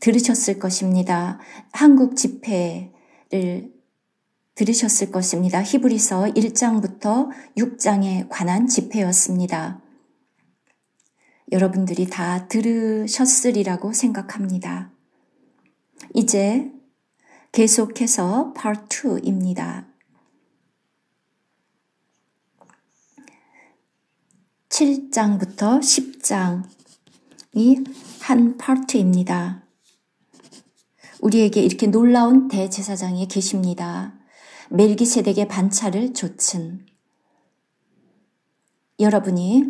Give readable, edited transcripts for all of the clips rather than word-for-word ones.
들으셨을 것입니다. 한국 집회를 들으셨을 것입니다. 히브리서 1장부터 6장에 관한 집회였습니다. 여러분들이 다 들으셨으리라고 생각합니다. 이제 계속해서 Part 2입니다. 7장부터 10장이 한 파트입니다. 우리에게 이렇게 놀라운 대제사장이 계십니다. 멜기세덱의 반차를 좇은. 여러분이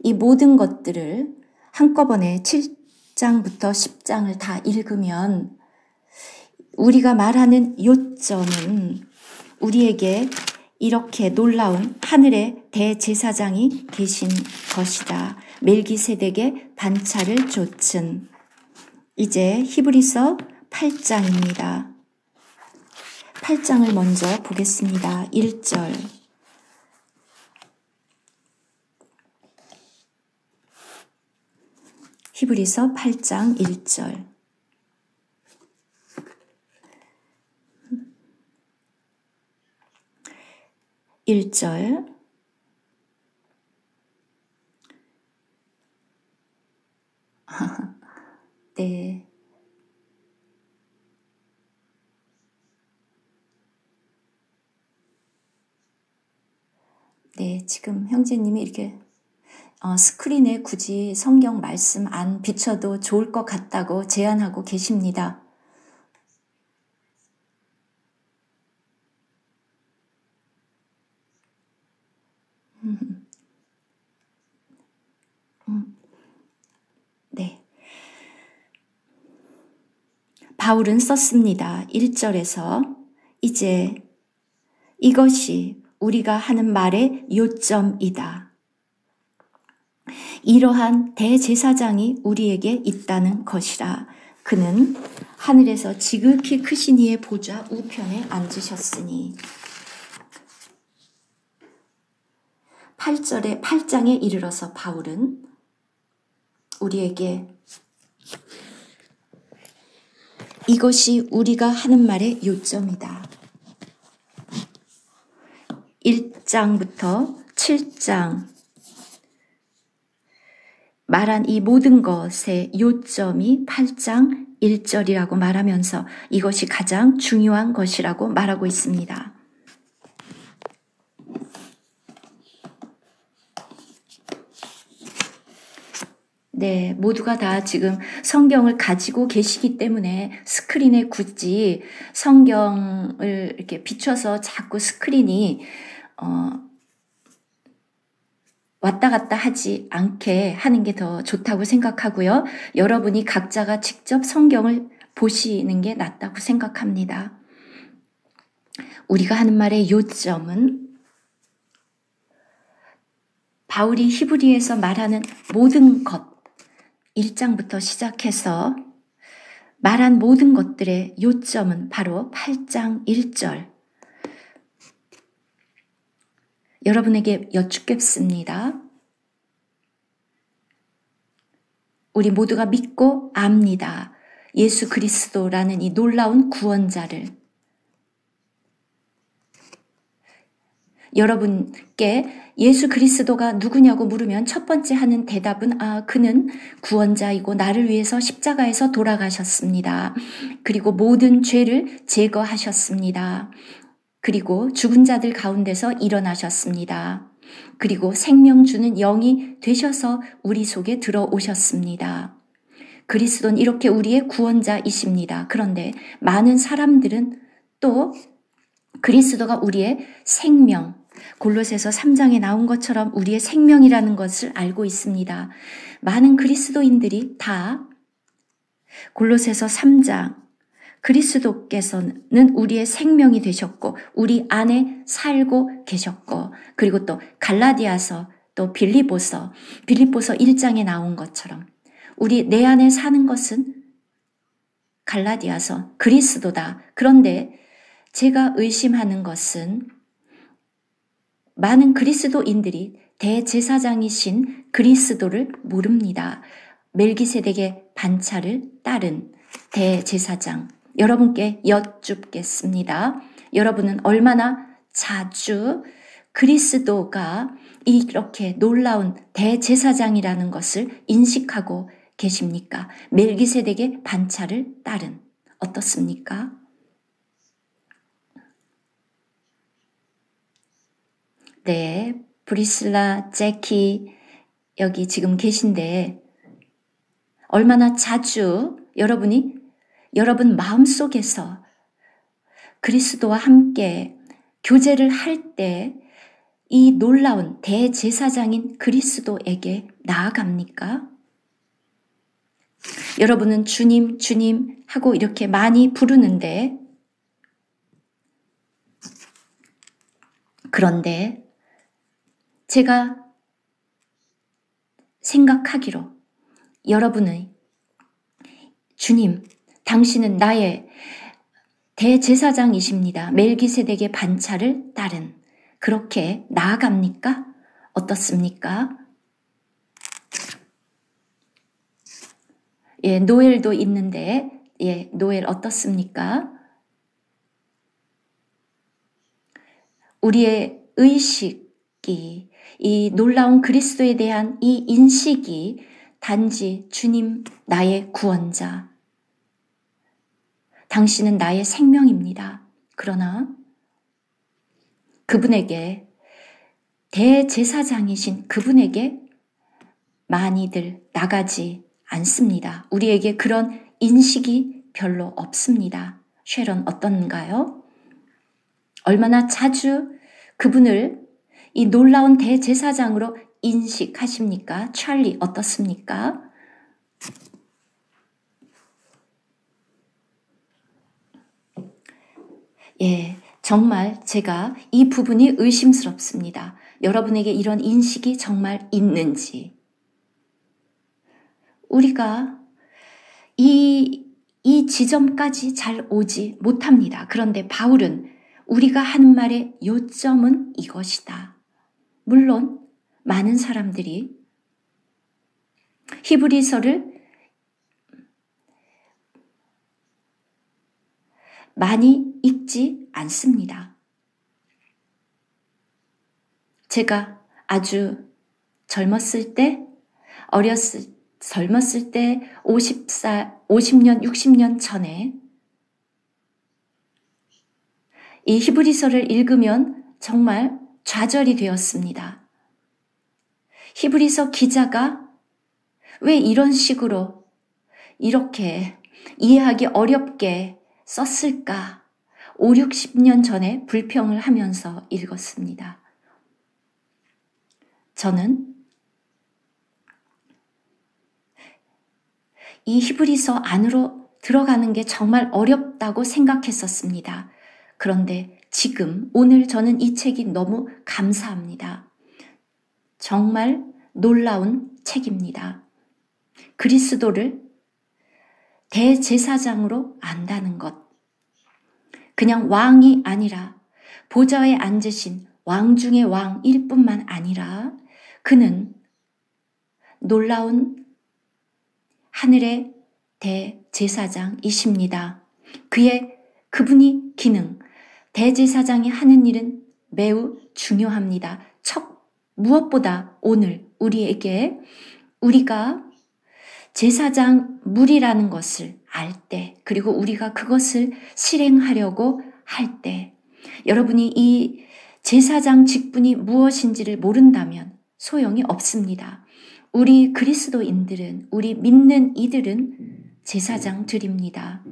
이 모든 것들을 한꺼번에 7장부터 10장을 다 읽으면 우리가 말하는 요점은 우리에게 이렇게 놀라운 하늘의 대제사장이 계신 것이다. 멜기세덱의 반차를 좇은. 이제 히브리서 8장입니다. 8장을 먼저 보겠습니다. 1절. 히브리서 8장 1절. 네. 네, 지금 형제님이 이렇게 스크린에 굳이 성경 말씀 안 비춰도 좋을 것 같다고 제안하고 계십니다. 네. 바울은 썼습니다. 1절에서 이제 이것이 우리가 하는 말의 요점이다. 이러한 대제사장이 우리에게 있다는 것이라. 그는 하늘에서 지극히 크신 이의 보좌 우편에 앉으셨으니. 8장에 이르러서 바울은 우리에게 이것이 우리가 하는 말의 요점이다. 1장부터 7장 말한 이 모든 것의 요점이 8장 1절이라고 말하면서 이것이 가장 중요한 것이라고 말하고 있습니다. 네, 모두가 다 지금 성경을 가지고 계시기 때문에 스크린에 굳이 성경을 이렇게 비춰서 자꾸 스크린이 왔다 갔다 하지 않게 하는 게 더 좋다고 생각하고요. 여러분이 각자가 직접 성경을 보시는 게 낫다고 생각합니다. 우리가 하는 말의 요점은 바울이 히브리에서 말하는 모든 것, 1장부터 시작해서 말한 모든 것들의 요점은 바로 8장 1절. 여러분에게 여쭙겠습니다. 우리 모두가 믿고 압니다. 예수 그리스도라는 이 놀라운 구원자를. 여러분께 예수 그리스도가 누구냐고 물으면 첫 번째 하는 대답은 그는 구원자이고 나를 위해서 십자가에서 돌아가셨습니다. 그리고 모든 죄를 제거하셨습니다. 그리고 죽은 자들 가운데서 일어나셨습니다. 그리고 생명 주는 영이 되셔서 우리 속에 들어오셨습니다. 그리스도는 이렇게 우리의 구원자이십니다. 그런데 많은 사람들은 또 그리스도가 우리의 생명, 골로새서 3장에 나온 것처럼 우리의 생명이라는 것을 알고 있습니다. 많은 그리스도인들이 다 골로새서 3장, 그리스도께서는 우리의 생명이 되셨고 우리 안에 살고 계셨고, 그리고 또 갈라디아서, 또 빌립보서 1장에 나온 것처럼 우리 내 안에 사는 것은 갈라디아서 그리스도다. 그런데 제가 의심하는 것은 많은 그리스도인들이 대제사장이신 그리스도를 모릅니다. 멜기세덱의 반차를 따른 대제사장, 여러분께 여쭙겠습니다. 여러분은 얼마나 자주 그리스도가 이렇게 놀라운 대제사장이라는 것을 인식하고 계십니까? 멜기세덱의 반차를 따른, 어떻습니까? 네, 브리슬라, 제키 여기 지금 계신데 얼마나 자주 여러분 마음속에서 그리스도와 함께 교제를 할 때 이 놀라운 대제사장인 그리스도에게 나아갑니까? 여러분은 주님, 주님 하고 이렇게 많이 부르는데, 그런데 제가 생각하기로 여러분의 주님, 당신은 나의 대제사장이십니다. 멜기세덱의 반차를 따른, 그렇게 나아갑니까? 어떻습니까? 예, 노엘도 있는데, 예, 노엘 어떻습니까? 우리의 의식이, 이 놀라운 그리스도에 대한 이 인식이 단지 주님 나의 구원자, 당신은 나의 생명입니다. 그러나 그분에게, 대제사장이신 그분에게 많이들 나가지 않습니다. 우리에게 그런 인식이 별로 없습니다. 쉐런 어떤가요? 얼마나 자주 그분을 이 놀라운 대제사장으로 인식하십니까? 찰리 어떻습니까? 예, 정말 제가 이 부분이 의심스럽습니다. 여러분에게 이런 인식이 정말 있는지. 우리가 이 지점까지 잘 오지 못합니다. 그런데 바울은 우리가 하는 말의 요점은 이것이다. 물론 많은 사람들이 히브리서를 많이 읽지 않습니다. 제가 아주 젊었을 때 50년, 60년 전에 이 히브리서를 읽으면 정말 좌절이 되었습니다. 히브리서 기자가 왜 이런 식으로 이렇게 이해하기 어렵게 썼을까? 5, 60년 전에 불평을 하면서 읽었습니다. 저는 이 히브리서 안으로 들어가는 게 정말 어렵다고 생각했었습니다. 그런데 지금 오늘 저는 이 책이 너무 감사합니다. 정말 놀라운 책입니다. 그리스도를 대제사장으로 안다는 것. 그냥 왕이 아니라 보좌에 앉으신 왕 중의 왕일 뿐만 아니라 그는 놀라운 하늘의 대제사장이십니다. 그분이 기능, 대제사장이 하는 일은 매우 중요합니다. 무엇보다 오늘 우리가 제사장 물이라는 것을 알 때, 그리고 우리가 그것을 실행하려고 할 때, 여러분이 이 제사장 직분이 무엇인지를 모른다면 소용이 없습니다. 우리 그리스도인들은, 우리 믿는 이들은 제사장들입니다.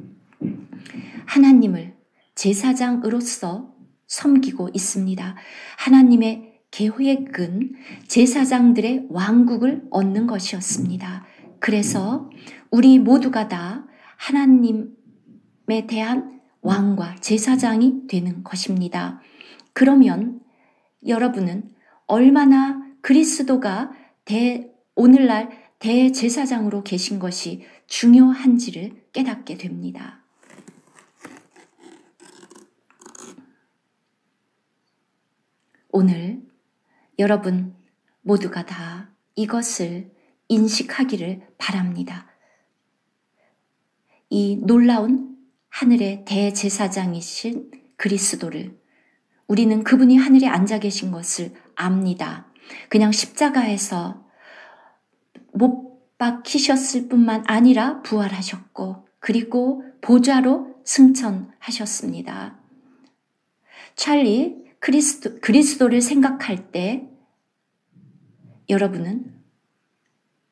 하나님을 제사장으로서 섬기고 있습니다. 하나님의 계획은 제사장들의 왕국을 얻는 것이었습니다. 그래서 우리 모두가 다 하나님에 대한 왕과 제사장이 되는 것입니다. 그러면 여러분은 얼마나 그리스도가 오늘날 대제사장으로 계신 것이 중요한지를 깨닫게 됩니다. 오늘 여러분 모두가 다 이것을 인식하기를 바랍니다. 이 놀라운 하늘의 대제사장이신 그리스도를, 우리는 그분이 하늘에 앉아 계신 것을 압니다. 그냥 십자가에서 못 박히셨을 뿐만 아니라 부활하셨고, 그리고 보좌로 승천하셨습니다. 찰리 그리스도를 생각할 때 여러분은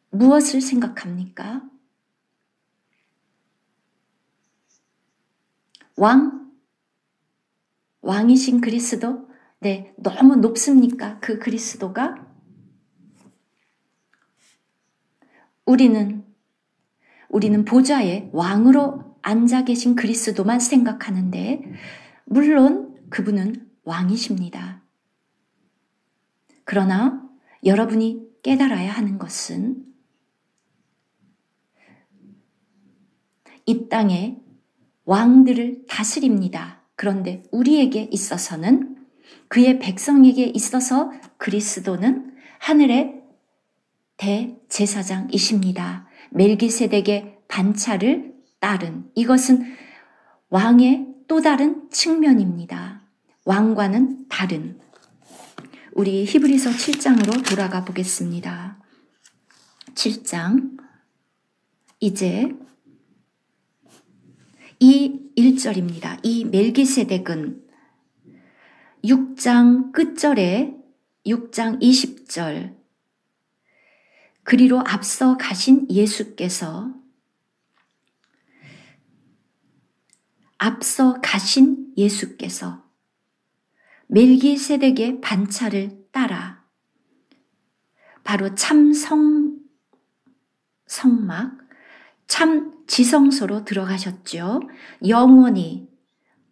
무엇을 생각합니까? 왕이신 그리스도? 네, 너무 높습니까? 그 그리스도가? 우리는 보좌에 왕으로 앉아 계신 그리스도만 생각하는데, 물론 그분은 왕이십니다. 그러나 여러분이 깨달아야 하는 것은 이 땅에 왕들을 다스립니다. 그런데 우리에게 있어서는, 그의 백성에게 있어서 그리스도는 하늘의 대제사장이십니다. 멜기세덱의 반차를 따른, 이것은 왕의 또 다른 측면입니다. 왕과는 다른. 우리 히브리서 7장으로 돌아가 보겠습니다. 7장, 이제 이 1절입니다. 이 멜기세덱은 6장 끝절에 6장 20절, 그리로 앞서 가신 예수께서 멜기세덱의 반차를 따라 바로 참 성막, 참 지성소로 들어가셨죠. 영원히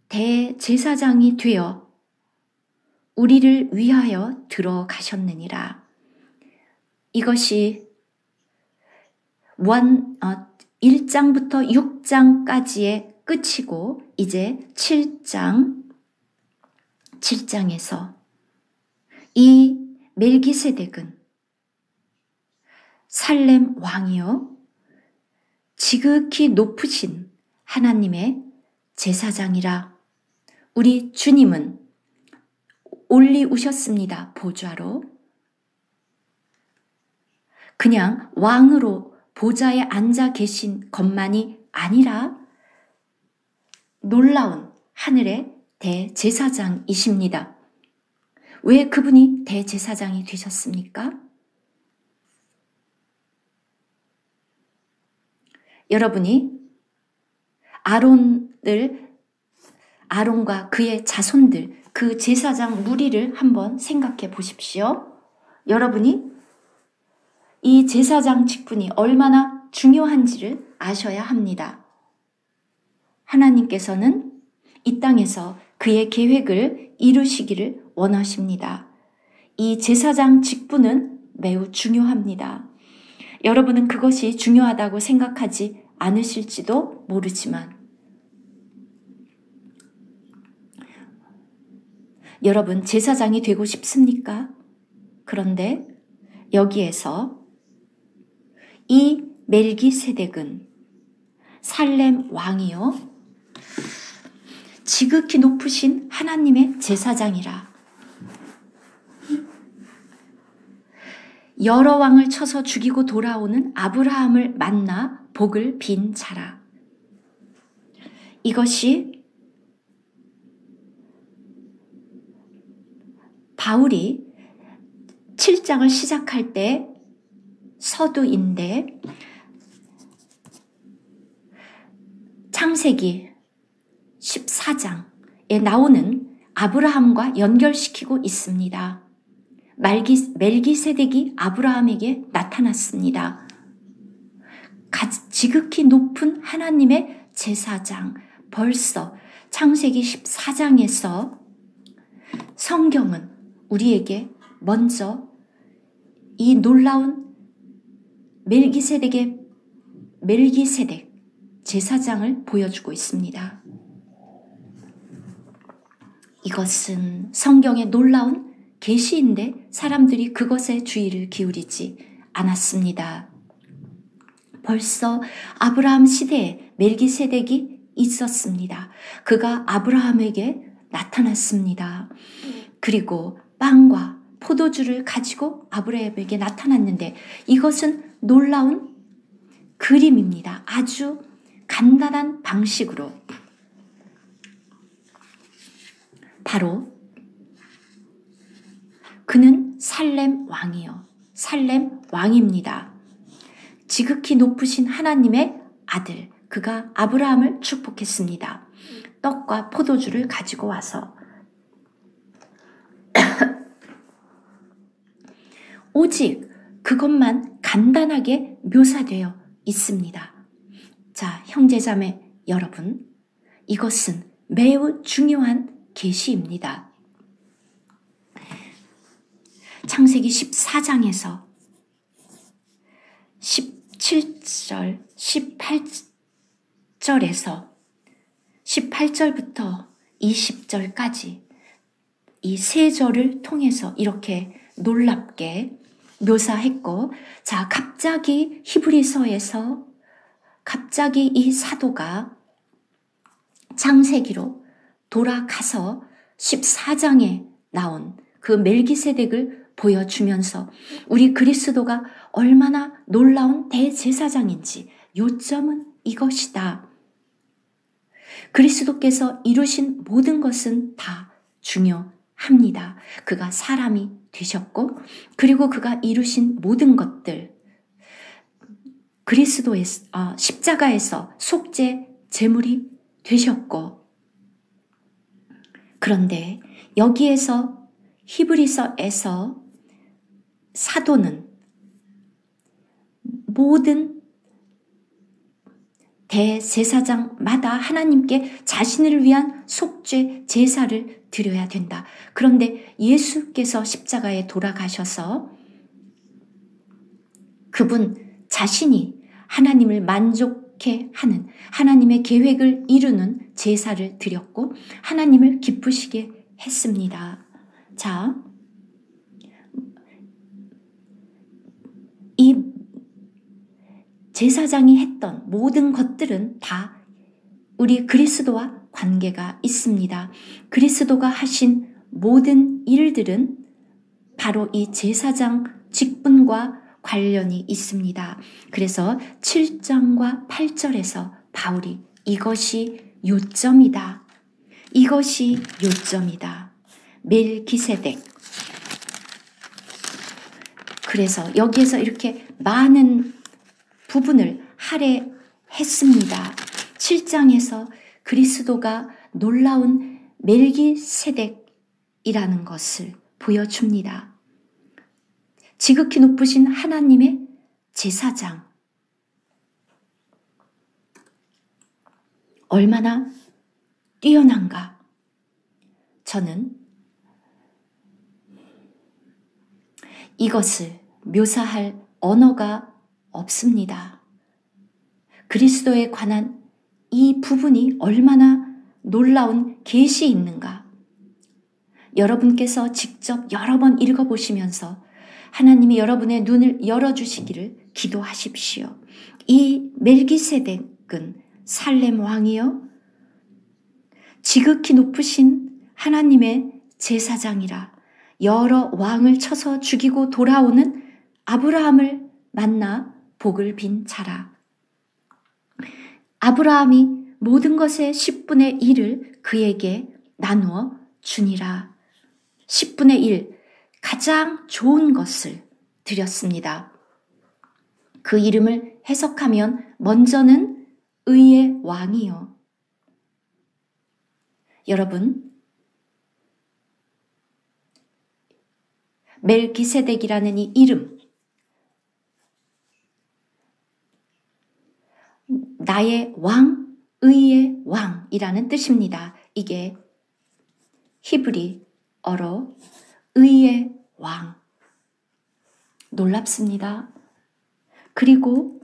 대제사장이 되어 우리를 위하여 들어가셨느니라. 이것이 1장부터 6장까지의 끝이고, 이제 7장에서 이 멜기세덱은 살렘 왕이요 지극히 높으신 하나님의 제사장이라. 우리 주님은 올리우셨습니다. 보좌로. 그냥 왕으로 보좌에 앉아 계신 것만이 아니라 놀라운 하늘의 대제사장이십니다. 왜 그분이 대제사장이 되셨습니까? 여러분이 아론과 그의 자손들, 그 제사장 무리를 한번 생각해 보십시오. 여러분이 이 제사장 직분이 얼마나 중요한지를 아셔야 합니다. 하나님께서는 이 땅에서 그의 계획을 이루시기를 원하십니다. 이 제사장 직분은 매우 중요합니다. 여러분은 그것이 중요하다고 생각하지 않으실지도 모르지만, 여러분 제사장이 되고 싶습니까? 그런데 여기에서 이 멜기세덱은 살렘 왕이요 지극히 높으신 하나님의 제사장이라. 여러 왕을 쳐서 죽이고 돌아오는 아브라함을 만나 복을 빈 자라. 이것이 바울이 7장을 시작할 때 서두인데, 창세기 14장에 나오는 아브라함과 연결시키고 있습니다. 멜기세덱이 아브라함에게 나타났습니다. 지극히 높은 하나님의 제사장. 벌써 창세기 14장에서 성경은 우리에게 먼저 이 놀라운 멜기세덱 제사장을 보여주고 있습니다. 이것은 성경의 놀라운 계시인데 사람들이 그것에 주의를 기울이지 않았습니다. 벌써 아브라함 시대에 멜기세덱이 있었습니다. 그가 아브라함에게 나타났습니다. 그리고 빵과 포도주를 가지고 아브라함에게 나타났는데 이것은 놀라운 그림입니다. 아주 간단한 방식으로 바로 그는 살렘 왕이요. 살렘 왕입니다. 지극히 높으신 하나님의 아들, 그가 아브라함을 축복했습니다. 떡과 포도주를 가지고 와서 오직 그것만 간단하게 묘사되어 있습니다. 자, 형제자매 여러분, 이것은 매우 중요한 계시입니다. 창세기 14장에서 17절, 18절에서 18절부터 20절까지 이 세 절을 통해서 이렇게 놀랍게 묘사했고, 자, 갑자기 히브리서에서 갑자기 이 사도가 창세기로 돌아가서 14장에 나온 그 멜기세덱을 보여주면서 우리 그리스도가 얼마나 놀라운 대제사장인지 요점은 이것이다. 그리스도께서 이루신 모든 것은 다 중요합니다. 그가 사람이 되셨고, 그리고 그가 이루신 모든 것들, 그리스도의 십자가에서 속죄 제물이 되셨고, 그런데 여기에서 히브리서에서 사도는 모든 대제사장마다 하나님께 자신을 위한 속죄 제사를 드려야 된다. 그런데 예수께서 십자가에 돌아가셔서 그분 자신이 하나님을 만족해 하는 하나님의 계획을 이루는 제사를 드렸고 하나님을 기쁘시게 했습니다. 자, 이 제사장이 했던 모든 것들은 다 우리 그리스도와 관계가 있습니다. 그리스도가 하신 모든 일들은 바로 이 제사장 직분과 관련이 있습니다. 그래서 7절과 8절에서 바울이 이것이 요점이다. 이것이 요점이다. 멜기세덱. 그래서 여기에서 이렇게 많은 부분을 할애했습니다. 7장에서 그리스도가 놀라운 멜기세덱이라는 것을 보여줍니다. 지극히 높으신 하나님의 제사장. 얼마나 뛰어난가. 저는 이것을 묘사할 언어가 없습니다. 그리스도에 관한 이 부분이 얼마나 놀라운 계시 있는가. 여러분께서 직접 여러 번 읽어보시면서 하나님이 여러분의 눈을 열어주시기를 기도하십시오. 이 멜기세덱은 살렘 왕이요 지극히 높으신 하나님의 제사장이라 여러 왕을 쳐서 죽이고 돌아오는 아브라함을 만나 복을 빈 자라. 아브라함이 모든 것의 10분의 1을 그에게 나누어 주니라. 10분의 1, 가장 좋은 것을 드렸습니다. 그 이름을 해석하면 먼저는 의의 왕이요. 여러분, 멜기세덱이라는 이 이름, 나의 왕, 의의 왕이라는 뜻입니다. 이게 히브리어로 의의 왕. 놀랍습니다. 그리고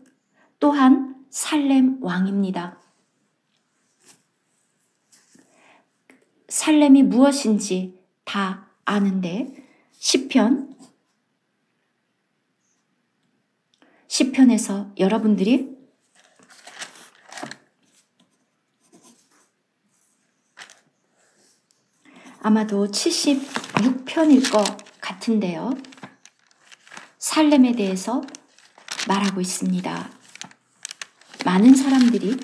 또한 살렘 왕입니다. 살렘이 무엇인지 다 아는데 시편에서 여러분들이 아마도 76편일 것 같은데요. 살렘에 대해서 말하고 있습니다. 많은 사람들이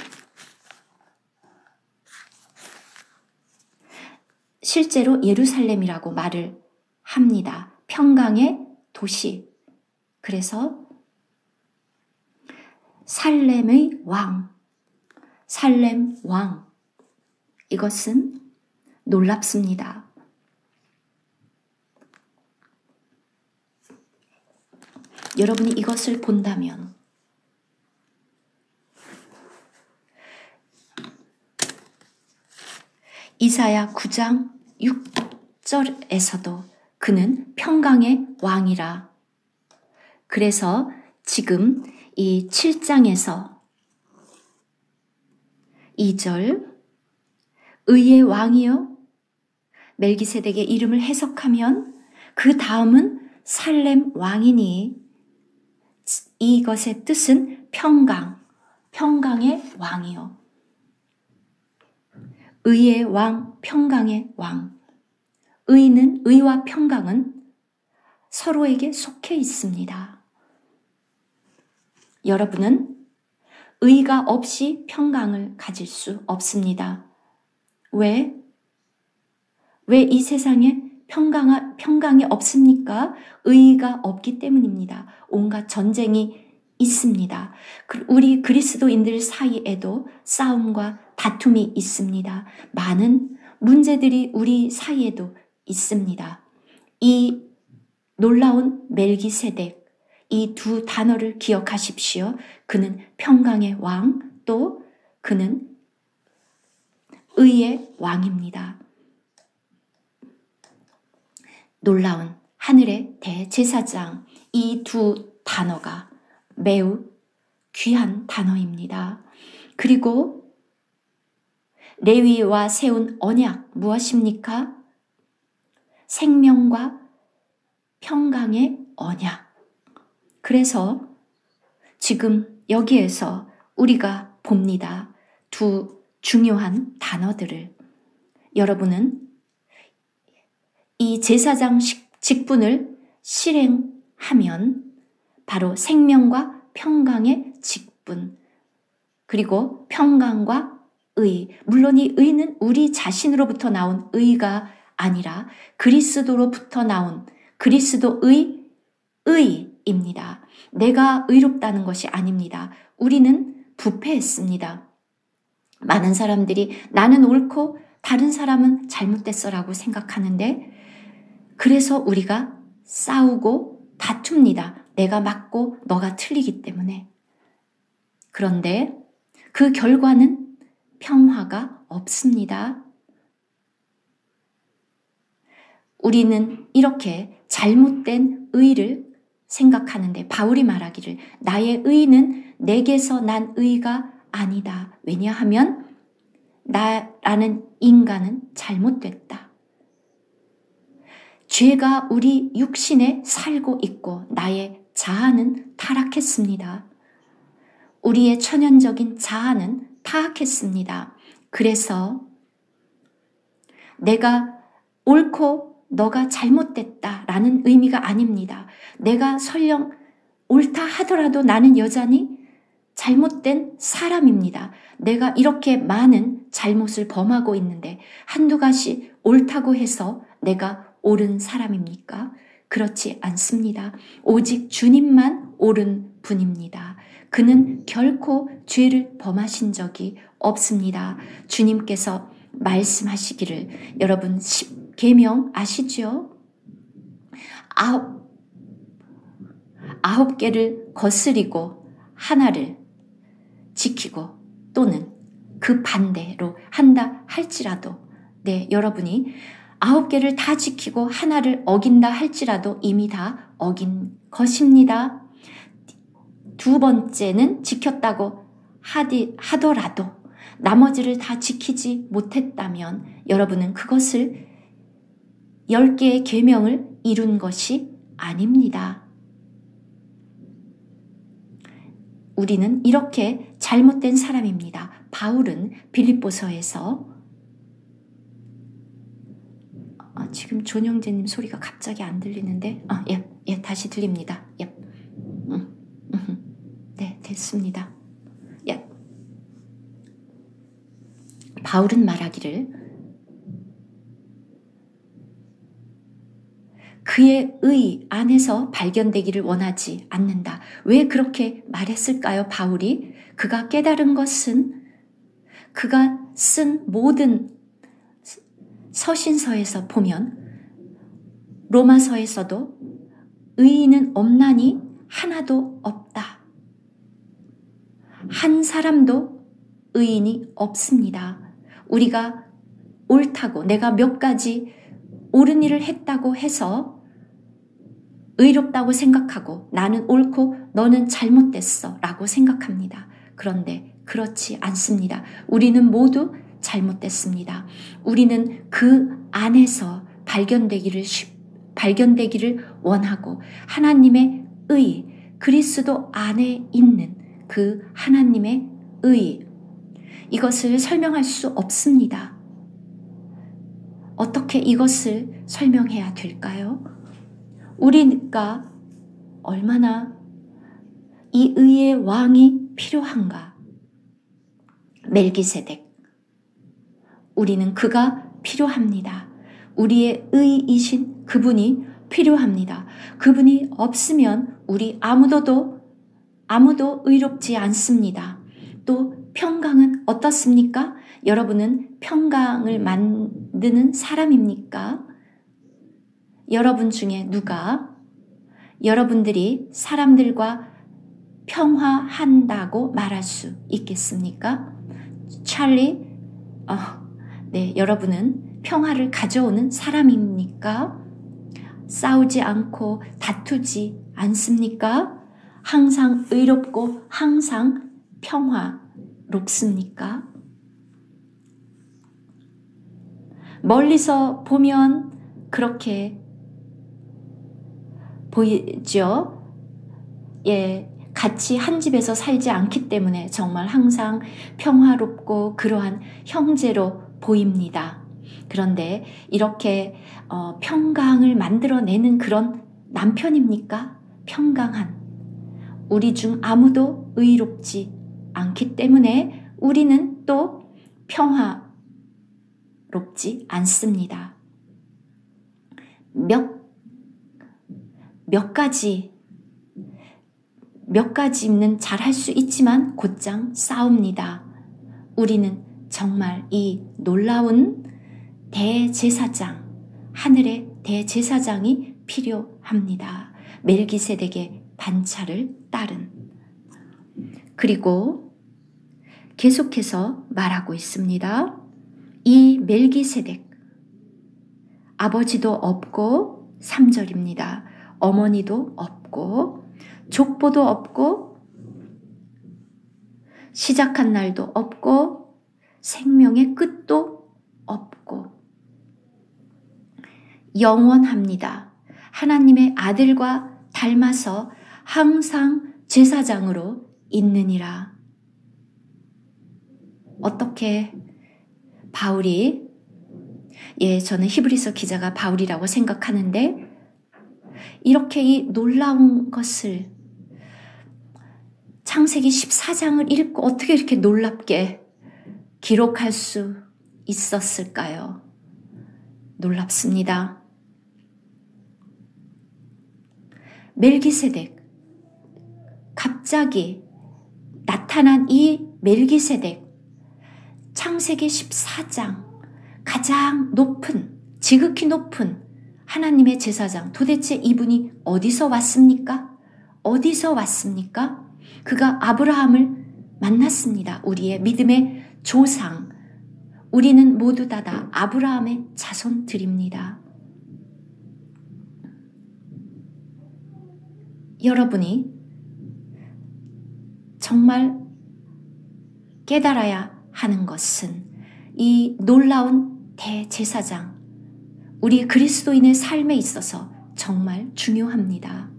실제로 예루살렘이라고 말을 합니다. 평강의 도시. 그래서 살렘의 왕, 살렘 왕. 이것은 놀랍습니다. 여러분이 이것을 본다면 이사야 9장 6절에서도 그는 평강의 왕이라. 그래서 지금 이 7장에서 2절 의의 왕이요, 멜기세덱의 이름을 해석하면 그 다음은 살렘 왕이니 이것의 뜻은 평강, 평강의 왕이요. 의의 왕, 평강의 왕. 의와 평강은 서로에게 속해 있습니다. 여러분은 의가 없이 평강을 가질 수 없습니다. 왜 이 세상에 평강이 없습니까? 의가 없기 때문입니다. 온갖 전쟁이 있습니다. 우리 그리스도인들 사이에도 싸움과 다툼이 있습니다. 많은 문제들이 우리 사이에도 있습니다. 이 놀라운 멜기세덱, 이 두 단어를 기억하십시오. 그는 평강의 왕, 또 그는 의의 왕입니다. 놀라운 하늘의 대제사장, 이 두 단어가 매우 귀한 단어입니다. 그리고 레위와 세운 언약 무엇입니까? 생명과 평강의 언약. 그래서 지금 여기에서 우리가 봅니다. 두 중요한 단어들을. 여러분은 이 제사장 직분을 실행하면 바로 생명과 평강의 직분, 그리고 평강과 의, 물론 이 의는 우리 자신으로부터 나온 의가 아니라 그리스도로부터 나온 그리스도의 의입니다. 내가 의롭다는 것이 아닙니다. 우리는 부패했습니다. 많은 사람들이 나는 옳고 다른 사람은 잘못됐어라고 생각하는데, 그래서 우리가 싸우고 다툽니다. 내가 맞고 너가 틀리기 때문에. 그런데 그 결과는 평화가 없습니다. 우리는 이렇게 잘못된 의를 생각하는데 바울이 말하기를 나의 의는 내게서 난 의가 아니다. 왜냐하면 나라는 인간은 잘못됐다. 죄가 우리 육신에 살고 있고 나의 자아는 타락했습니다. 우리의 천연적인 자아는 타락했습니다. 그래서 내가 옳고 너가 잘못됐다라는 의미가 아닙니다. 내가 설령 옳다 하더라도 나는 여전히 잘못된 사람입니다. 내가 이렇게 많은 잘못을 범하고 있는데 한두 가지 옳다고 해서 내가 옳은 사람입니까? 그렇지 않습니다. 오직 주님만 옳은 분입니다. 그는 결코 죄를 범하신 적이 없습니다. 주님께서 말씀하시기를, 여러분 10계명 아시죠? 아홉 개를 거스리고 하나를 지키고 또는 그 반대로 한다 할지라도, 여러분이 9개를 다 지키고 하나를 어긴다 할지라도 이미 다 어긴 것입니다. 두 번째는 지켰다고 하더라도 나머지를 다 지키지 못했다면 여러분은 그것을 10개의 계명을 이룬 것이 아닙니다. 우리는 이렇게 잘못된 사람입니다. 바울은 빌립보서에서 지금 존영재님 소리가 갑자기 안 들리는데, 예, 다시 들립니다. 예. 네, 됐습니다. 예. 바울은 말하기를 그의 의 안에서 발견되기를 원하지 않는다. 왜 그렇게 말했을까요, 바울이? 그가 깨달은 것은 그가 쓴 모든 서신서에서 보면 로마서에서도 의인은 없나니 하나도 없다. 한 사람도 의인이 없습니다. 우리가 옳다고 내가 몇 가지 옳은 일을 했다고 해서 의롭다고 생각하고 나는 옳고 너는 잘못됐어 라고 생각합니다. 그런데 그렇지 않습니다. 우리는 모두 잘못됐습니다. 우리는 그 안에서 발견되기를 원하고 하나님의 의, 그리스도 안에 있는 그 하나님의 의, 이것을 설명할 수 없습니다. 어떻게 이것을 설명해야 될까요? 우리가 얼마나 이 의의 왕이 필요한가? 멜기세덱. 우리는 그가 필요합니다. 우리의 의이신 그분이 필요합니다. 그분이 없으면 우리 아무도 의롭지 않습니다. 또 평강은 어떻습니까? 여러분은 평강을 만드는 사람입니까? 여러분 중에 누가 여러분들이 사람들과 평화한다고 말할 수 있겠습니까? 찰리, 네, 여러분은 평화를 가져오는 사람입니까? 싸우지 않고 다투지 않습니까? 항상 의롭고 항상 평화롭습니까? 멀리서 보면 그렇게 보이죠? 예, 같이 한 집에서 살지 않기 때문에 정말 항상 평화롭고 그러한 형제로 보입니다. 그런데 이렇게 평강을 만들어내는 그런 남편입니까? 평강한. 우리 중 아무도 의롭지 않기 때문에 우리는 또 평화롭지 않습니다. 몇 가지는 잘할 수 있지만 곧장 싸웁니다. 우리는 정말 이 놀라운 대제사장, 하늘의 대제사장이 필요합니다. 멜기세덱의 반차를 따른. 그리고 계속해서 말하고 있습니다. 이 멜기세덱, 아버지도 없고 3절입니다. 어머니도 없고 족보도 없고 시작한 날도 없고 생명의 끝도 없고 영원합니다. 하나님의 아들과 닮아서 항상 제사장으로 있느니라. 어떻게 바울이, 저는 히브리서 기자가 바울이라고 생각하는데 이렇게 이 놀라운 것을 창세기 14장을 읽고 어떻게 이렇게 놀랍게 기록할 수 있었을까요? 놀랍습니다. 멜기세덱, 갑자기 나타난 이 멜기세덱, 창세기 14장 가장 높은, 지극히 높은 하나님의 제사장, 도대체 이분이 어디서 왔습니까? 어디서 왔습니까? 그가 아브라함을 만났습니다. 우리의 믿음의 조상, 우리는 모두 다 아브라함의 자손들입니다. 여러분이 정말 깨달아야 하는 것은 이 놀라운 대제사장, 우리 그리스도인의 삶에 있어서 정말 중요합니다.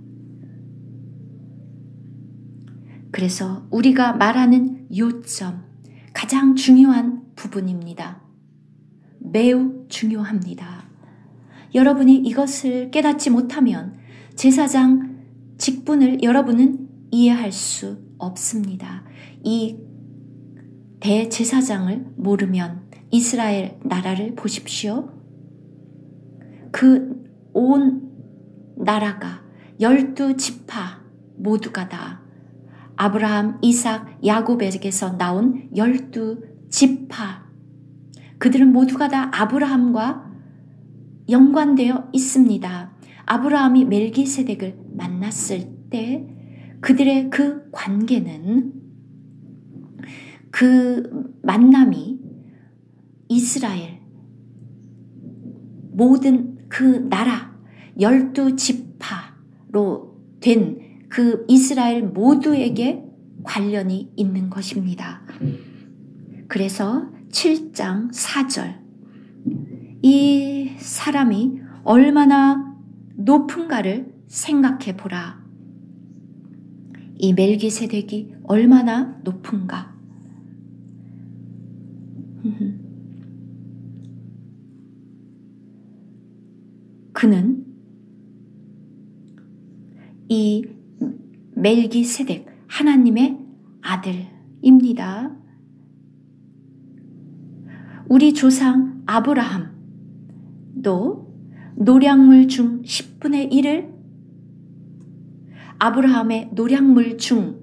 그래서 우리가 말하는 요점, 가장 중요한 부분입니다. 매우 중요합니다. 여러분이 이것을 깨닫지 못하면 제사장 직분을 여러분은 이해할 수 없습니다. 이 대제사장을 모르면 이스라엘 나라를 보십시오. 그 온 나라가 12지파 모두가 다 아브라함, 이삭, 야곱에게서 나온 12지파, 그들은 모두가 다 아브라함과 연관되어 있습니다. 아브라함이 멜기세덱을 만났을 때 그들의 그 관계는, 그 만남이 이스라엘 모든 그 나라 12지파로 된 그 이스라엘 모두에게 관련이 있는 것입니다. 그래서 7장 4절, 이 사람이 얼마나 높은가를 생각해 보라. 이 멜기세덱이 얼마나 높은가. 그는 이 멜기세덱, 하나님의 아들입니다. 우리 조상 아브라함도 노량물 중 10분의 1을, 아브라함의 노량물 중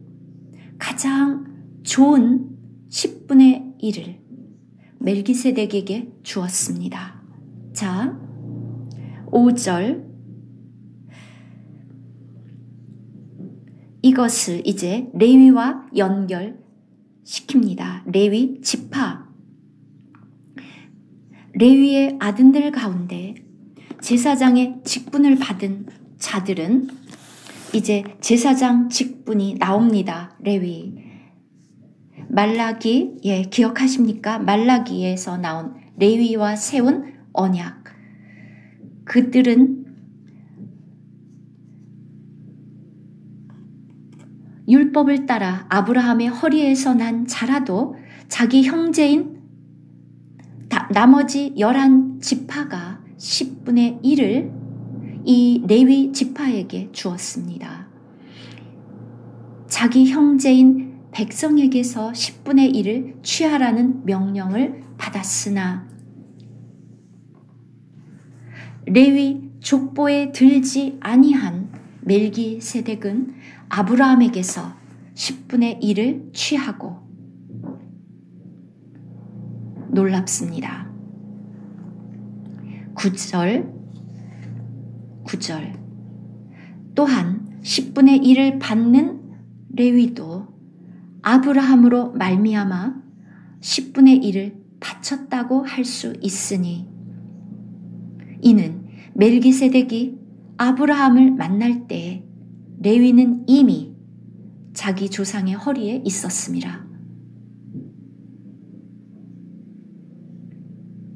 가장 좋은 10분의 1을 멜기세덱에게 주었습니다. 자, 5절, 이것을 이제 레위와 연결시킵니다. 레위 지파, 레위의 아들들 가운데 제사장의 직분을 받은 자들은 이제 제사장 직분이 나옵니다. 레위. 말라기, 기억하십니까? 말라기에서 나온 레위와 세운 언약. 그들은 율법을 따라 아브라함의 허리에서 난 자라도 자기 형제인 나머지 11지파가 10분의 1을 이 레위 지파에게 주었습니다. 자기 형제인 백성에게서 10분의 1을 취하라는 명령을 받았으나 레위 족보에 들지 아니한 멜기세덱은 아브라함에게서 10분의 1을 취하고, 놀랍습니다. 9절 또한 10분의 1을 받는 레위도 아브라함으로 말미암아 10분의 1을 바쳤다고 할 수 있으니, 이는 멜기세덱이 아브라함을 만날 때 레위는 이미 자기 조상의 허리에 있었습니다.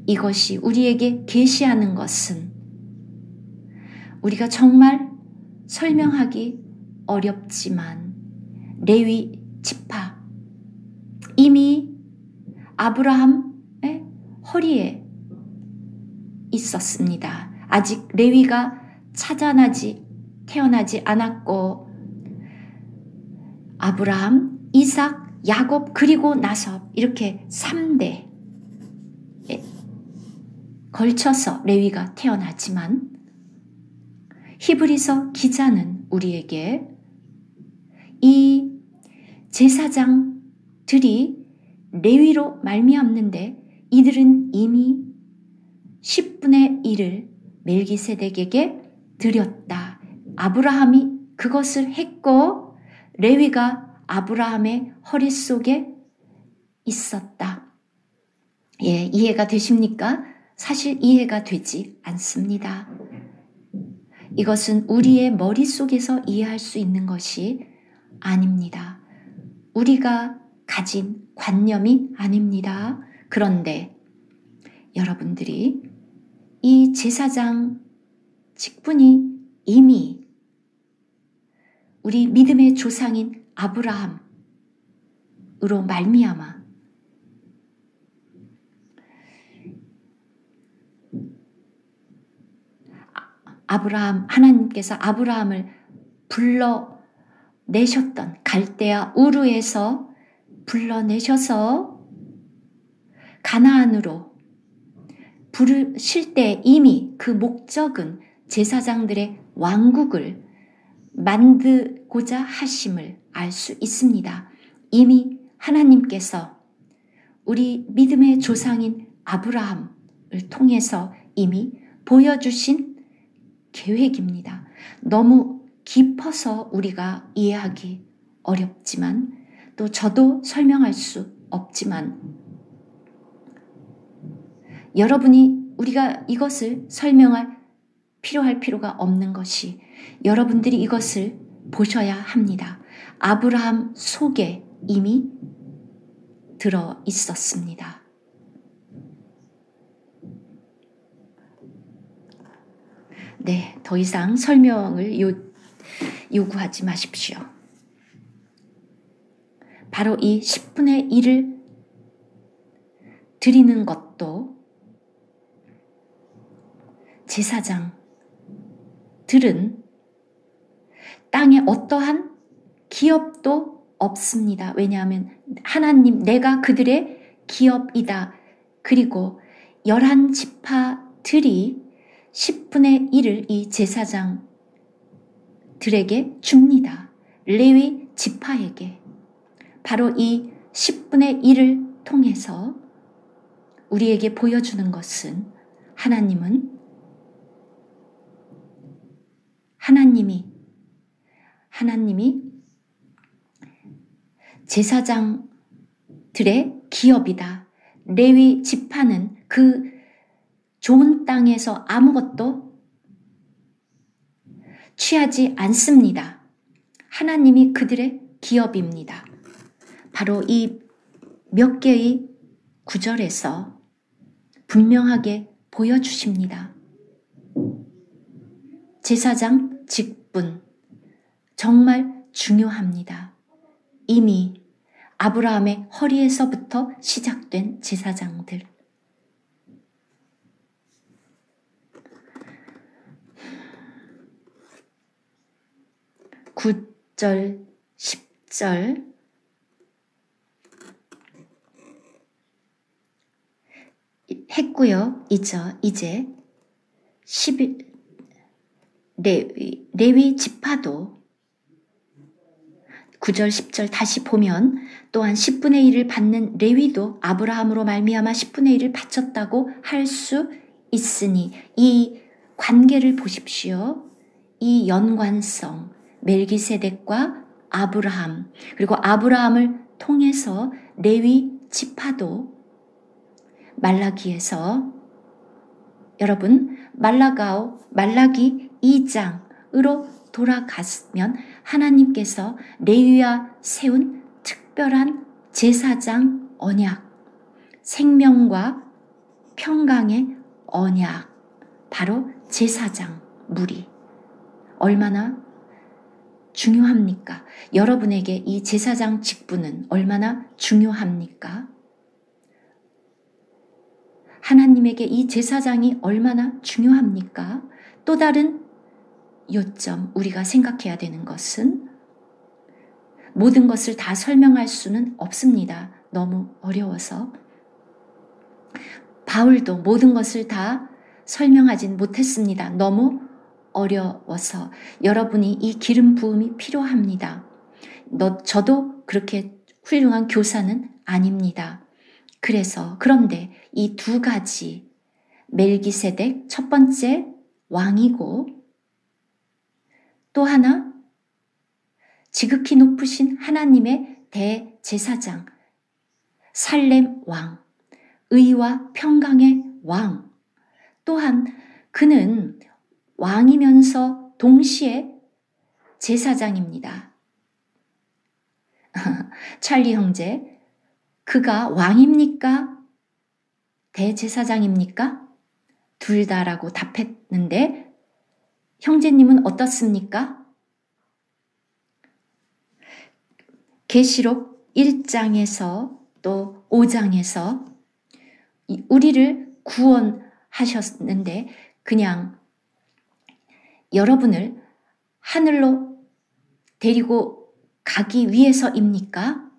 이것이 우리에게 계시하는 것은 우리가 정말 설명하기 어렵지만 레위 지파, 이미 아브라함의 허리에 있었습니다. 아직 레위가 태어나지 않았고 아브라함, 이삭, 야곱 그리고 나서 이렇게 3대에 걸쳐서 레위가 태어나지만 히브리서 기자는 우리에게 이 제사장들이 레위로 말미암는데 이들은 이미 10분의 1을 멜기세덱에게 드렸다. 아브라함이 그것을 했고 레위가 아브라함의 허리 속에 있었다. 이해가 되십니까? 사실 이해가 되지 않습니다. 이것은 우리의 머릿속에서 이해할 수 있는 것이 아닙니다. 우리가 가진 관념이 아닙니다. 그런데 여러분들이 이 제사장 직분이 이미 우리 믿음의 조상인 아브라함으로 말미암아 하나님께서 아브라함을 불러내셨던 갈대아 우르에서 불러내셔서 가나안으로 부르실 때 이미 그 목적은 제사장들의 왕국을 만들고자 하심을 알 수 있습니다. 이미 하나님께서 우리 믿음의 조상인 아브라함을 통해서 이미 보여주신 계획입니다. 너무 깊어서 우리가 이해하기 어렵지만 또 저도 설명할 수 없지만 우리가 이것을 필요할 필요가 없는 것이 여러분들이 이것을 보셔야 합니다. 아브라함 속에 이미 들어 있었습니다. 네, 더 이상 설명을 요구하지 마십시오. 바로 이 10분의 1을 드리는 것도 제사장들은 땅에 어떠한 기업도 없습니다. 왜냐하면 하나님, 내가 그들의 기업이다. 그리고 11지파들이 10분의 1을 이 제사장들에게 줍니다. 레위 지파에게. 바로 이 10분의 1을 통해서 우리에게 보여주는 것은 하나님이 제사장들의 기업이다. 레위 지파는 그 좋은 땅에서 아무것도 취하지 않습니다. 하나님이 그들의 기업입니다. 바로 이 몇 개의 구절에서 분명하게 보여주십니다. 제사장 직분 정말 중요합니다. 이미 아브라함의 허리에서부터 시작된 제사장들. 9절, 10절 했고요. 이제 11 레위 지파도 9절 10절 다시 보면 또한 10분의 1을 받는 레위도 아브라함으로 말미암아 10분의 1을 바쳤다고 할 수 있으니 이 관계를 보십시오. 이 연관성 멜기세덱과 아브라함 그리고 아브라함을 통해서 레위 지파도 말라기에서 여러분 말라기 2장으로 돌아가면 하나님께서 레위와 세운 특별한 제사장 언약, 생명과 평강의 언약, 바로 제사장 무리. 얼마나 중요합니까? 여러분에게 이 제사장 직분은 얼마나 중요합니까? 하나님에게 이 제사장이 얼마나 중요합니까? 또 다른 요점 우리가 생각해야 되는 것은 모든 것을 다 설명할 수는 없습니다. 너무 어려워서. 바울도 모든 것을 다 설명하진 못했습니다. 너무 어려워서. 여러분이 이 기름 부음이 필요합니다. 저도 그렇게 훌륭한 교사는 아닙니다. 그런데 이 두 가지 멜기세덱 첫 번째 왕이고 또 하나 지극히 높으신 하나님의 대제사장 살렘 왕, 의와 평강의 왕. 또한 그는 왕이면서 동시에 제사장입니다. 찰리 형제, 그가 왕입니까? 대제사장입니까? 둘 다라고 답했는데 형제님은 어떻습니까? 계시록 1장에서 또 5장에서 우리를 구원하셨는데 그냥 여러분을 하늘로 데리고 가기 위해서입니까?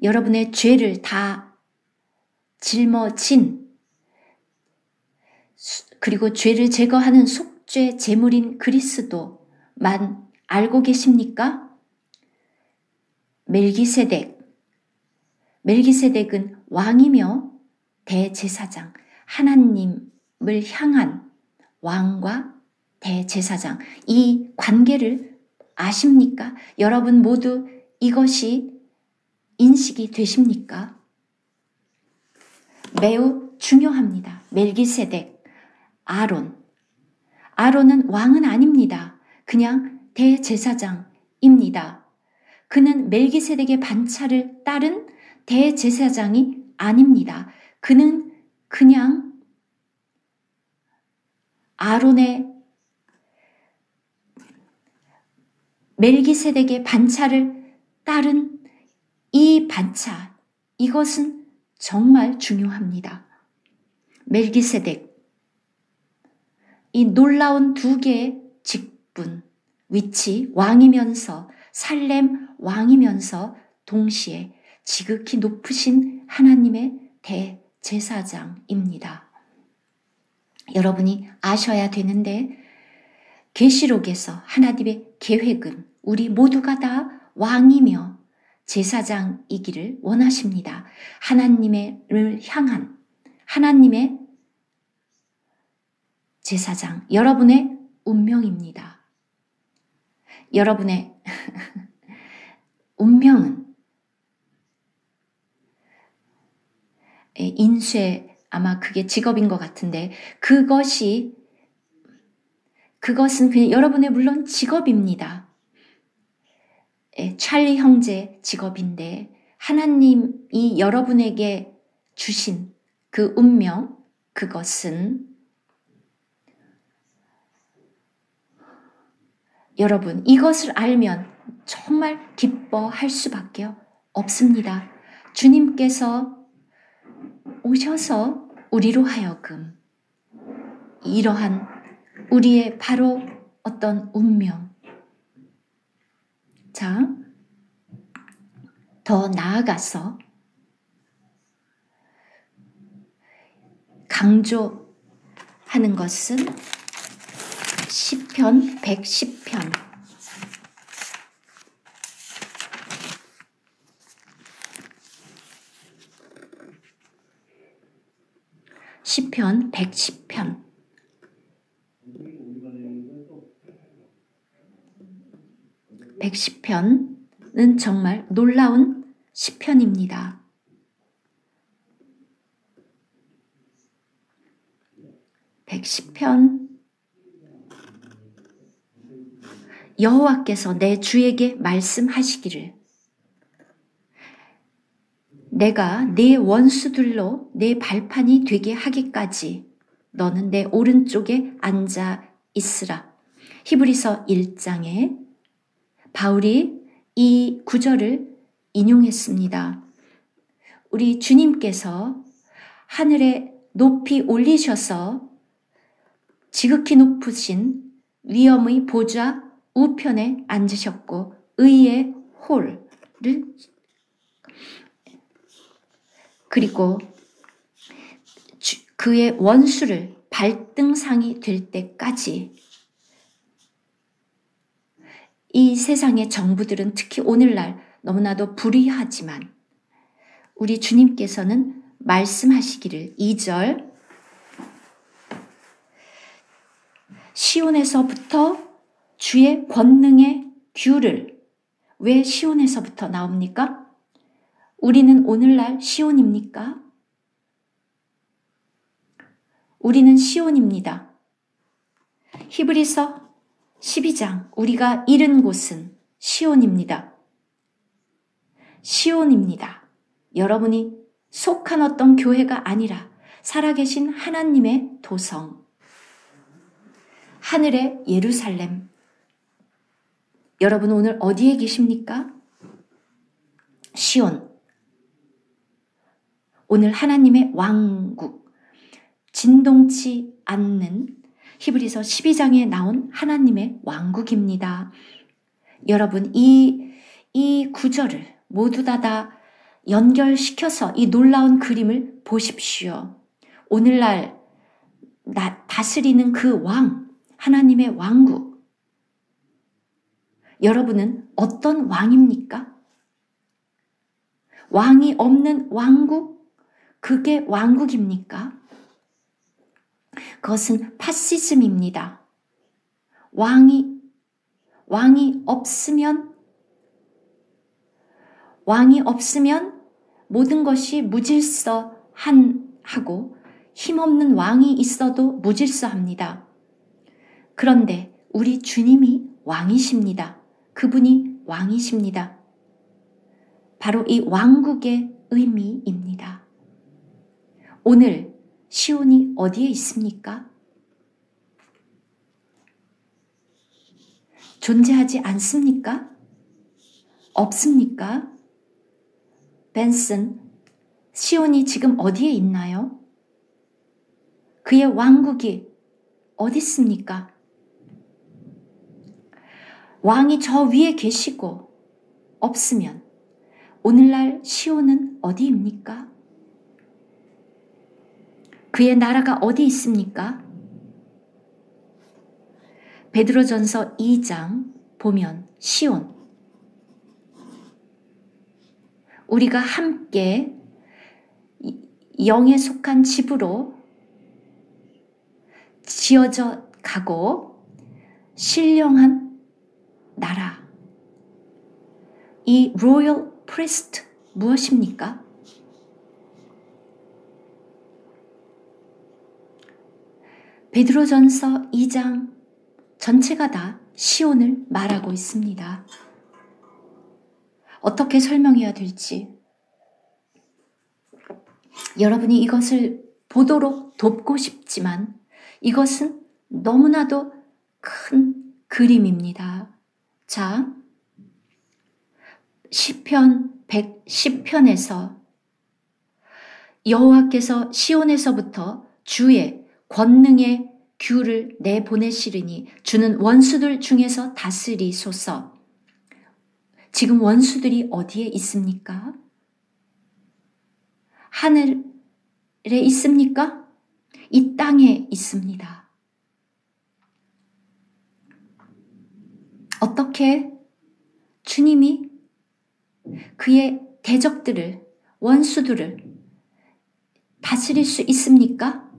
여러분의 죄를 다 짊어진 그리고 죄를 제거하는 속죄 제물인 그리스도만 알고 계십니까? 멜기세덱은 왕이며 대제사장, 하나님을 향한 왕과 대제사장, 이 관계를 아십니까? 여러분 모두 이것이 인식이 되십니까? 매우 중요합니다. 멜기세덱, 아론은 왕은 아닙니다. 그냥 대제사장입니다. 그는 멜기세덱의 반차를 따른 대제사장이 아닙니다. 그는 그냥 아론의 멜기세덱의 반차를 따른 이 반차, 이것은 정말 중요합니다. 멜기세덱, 이 놀라운 두 개의 직분, 위치, 왕이면서 살렘 왕이면서 동시에 지극히 높으신 하나님의 대제사장입니다. 여러분이 아셔야 되는데 계시록에서 하나님의 계획은 우리 모두가 다 왕이며 제사장이기를 원하십니다. 하나님을 향한 하나님의 제사장, 여러분의 운명입니다. 여러분의 운명은 인쇄, 아마 그게 직업인 것 같은데 그것은 그냥 여러분의 물론 직업입니다. 찰리 형제 직업인데 하나님이 여러분에게 주신 그 운명, 그것은 여러분 이것을 알면 정말 기뻐할 수밖에 없습니다. 주님께서 오셔서 우리로 하여금 이러한 우리의 바로 어떤 운명, 자, 더 나아가서 강조하는 것은 시편 110편 시편 110편 110편은 정말 놀라운 시편입니다. 110편 여호와께서 내 주에게 말씀하시기를 내가 네 원수들로 내 발판이 되게 하기까지 너는 내 오른쪽에 앉아 있으라. 히브리서 1장에 바울이 이 구절을 인용했습니다. 우리 주님께서 하늘에 높이 올리셔서 지극히 높으신 위엄의 보좌 우편에 앉으셨고 의의 홀을 그리고 그의 원수를 발등상이 될 때까지 이 세상의 정부들은 특히 오늘날 너무나도 불의하지만 우리 주님께서는 말씀하시기를 2절 시온에서부터 주의 권능의 규를 왜 시온에서부터 나옵니까? 우리는 오늘날 시온입니까? 우리는 시온입니다. 히브리서 12장 우리가 잃은 곳은 시온입니다. 시온입니다. 여러분이 속한 어떤 교회가 아니라 살아계신 하나님의 도성, 하늘의 예루살렘. 여러분 오늘 어디에 계십니까? 시온. 오늘 하나님의 왕국, 진동치 않는 히브리서 12장에 나온 하나님의 왕국입니다. 여러분, 이 구절을 모두 다 연결시켜서 이 놀라운 그림을 보십시오. 오늘날 다스리는 그 왕, 하나님의 왕국. 여러분은 어떤 왕입니까? 왕이 없는 왕국? 그게 왕국입니까? 그것은 파시즘입니다. 왕이 없으면 모든 것이 무질서하고 힘없는 왕이 있어도 무질서합니다. 그런데 우리 주님이 왕이십니다. 그분이 왕이십니다. 바로 이 왕국의 의미입니다. 오늘 시온이 어디에 있습니까? 존재하지 않습니까? 없습니까? 벤슨, 시온이 지금 어디에 있나요? 그의 왕국이 어디 있습니까? 왕이 저 위에 계시고 없으면 오늘날 시온은 어디입니까? 그의 나라가 어디 있습니까? 베드로전서 2장 보면 시온, 우리가 함께 영에 속한 집으로 지어져 가고 신령한 나라, 이 로열 프리스트 무엇입니까? 베드로전서 2장 전체가 다 시온을 말하고 있습니다. 어떻게 설명해야 될지 여러분이 이것을 보도록 돕고 싶지만 이것은 너무나도 큰 그림입니다. 자, 시편 110편에서 여호와께서 시온에서부터 주의 권능의 규를 내보내시리니 주는 원수들 중에서 다스리소서. 지금 원수들이 어디에 있습니까? 하늘에 있습니까? 이 땅에 있습니다. 어떻게 주님이 그의 대적들을, 원수들을 다스릴 수 있습니까?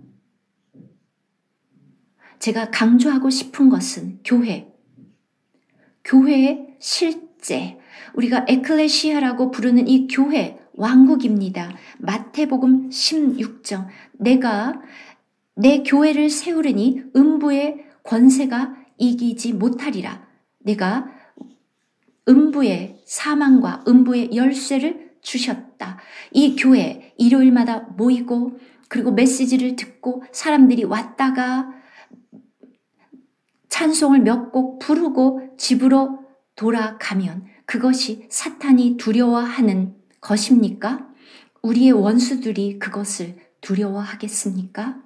제가 강조하고 싶은 것은 교회의 실제, 우리가 에클레시아라고 부르는 이 교회 왕국입니다. 마태복음 16장, 내가 내 교회를 세우르니 음부의 권세가 이기지 못하리라. 내가 음부의 사망과 음부의 열쇠를 주셨다. 이 교회 일요일마다 모이고 그리고 메시지를 듣고 사람들이 왔다가 찬송을 몇 곡 부르고 집으로 돌아가면 그것이 사탄이 두려워하는 것입니까? 우리의 원수들이 그것을 두려워하겠습니까?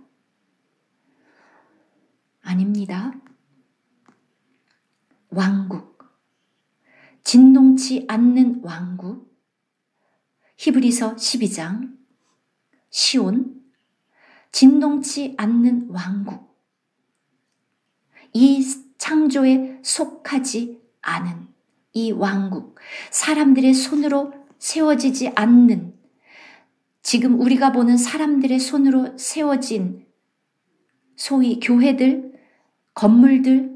아닙니다. 왕국, 진동치 않는 왕국, 히브리서 12장, 시온, 진동치 않는 왕국, 이 창조에 속하지 않은 이 왕국, 사람들의 손으로 세워지지 않는, 지금 우리가 보는 사람들의 손으로 세워진 소위 교회들, 건물들,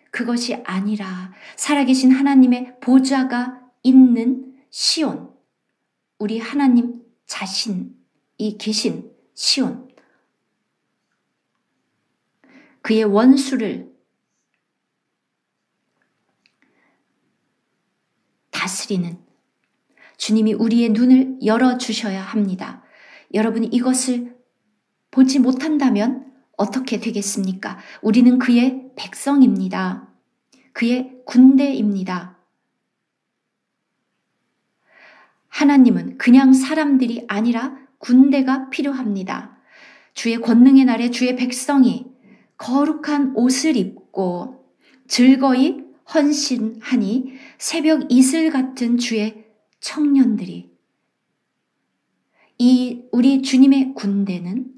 그것이 아니라 살아계신 하나님의 보좌가 있는 시온, 우리 하나님 자신이 계신 시온, 그의 원수를 다스리는 주님이 우리의 눈을 열어주셔야 합니다. 여러분이 이것을 보지 못한다면 어떻게 되겠습니까? 우리는 그의 백성입니다. 그의 군대입니다. 하나님은 그냥 사람들이 아니라 군대가 필요합니다. 주의 권능의 날에 주의 백성이 거룩한 옷을 입고 즐거이 헌신하니 새벽 이슬 같은 주의 청년들이, 우리 주님의 군대는,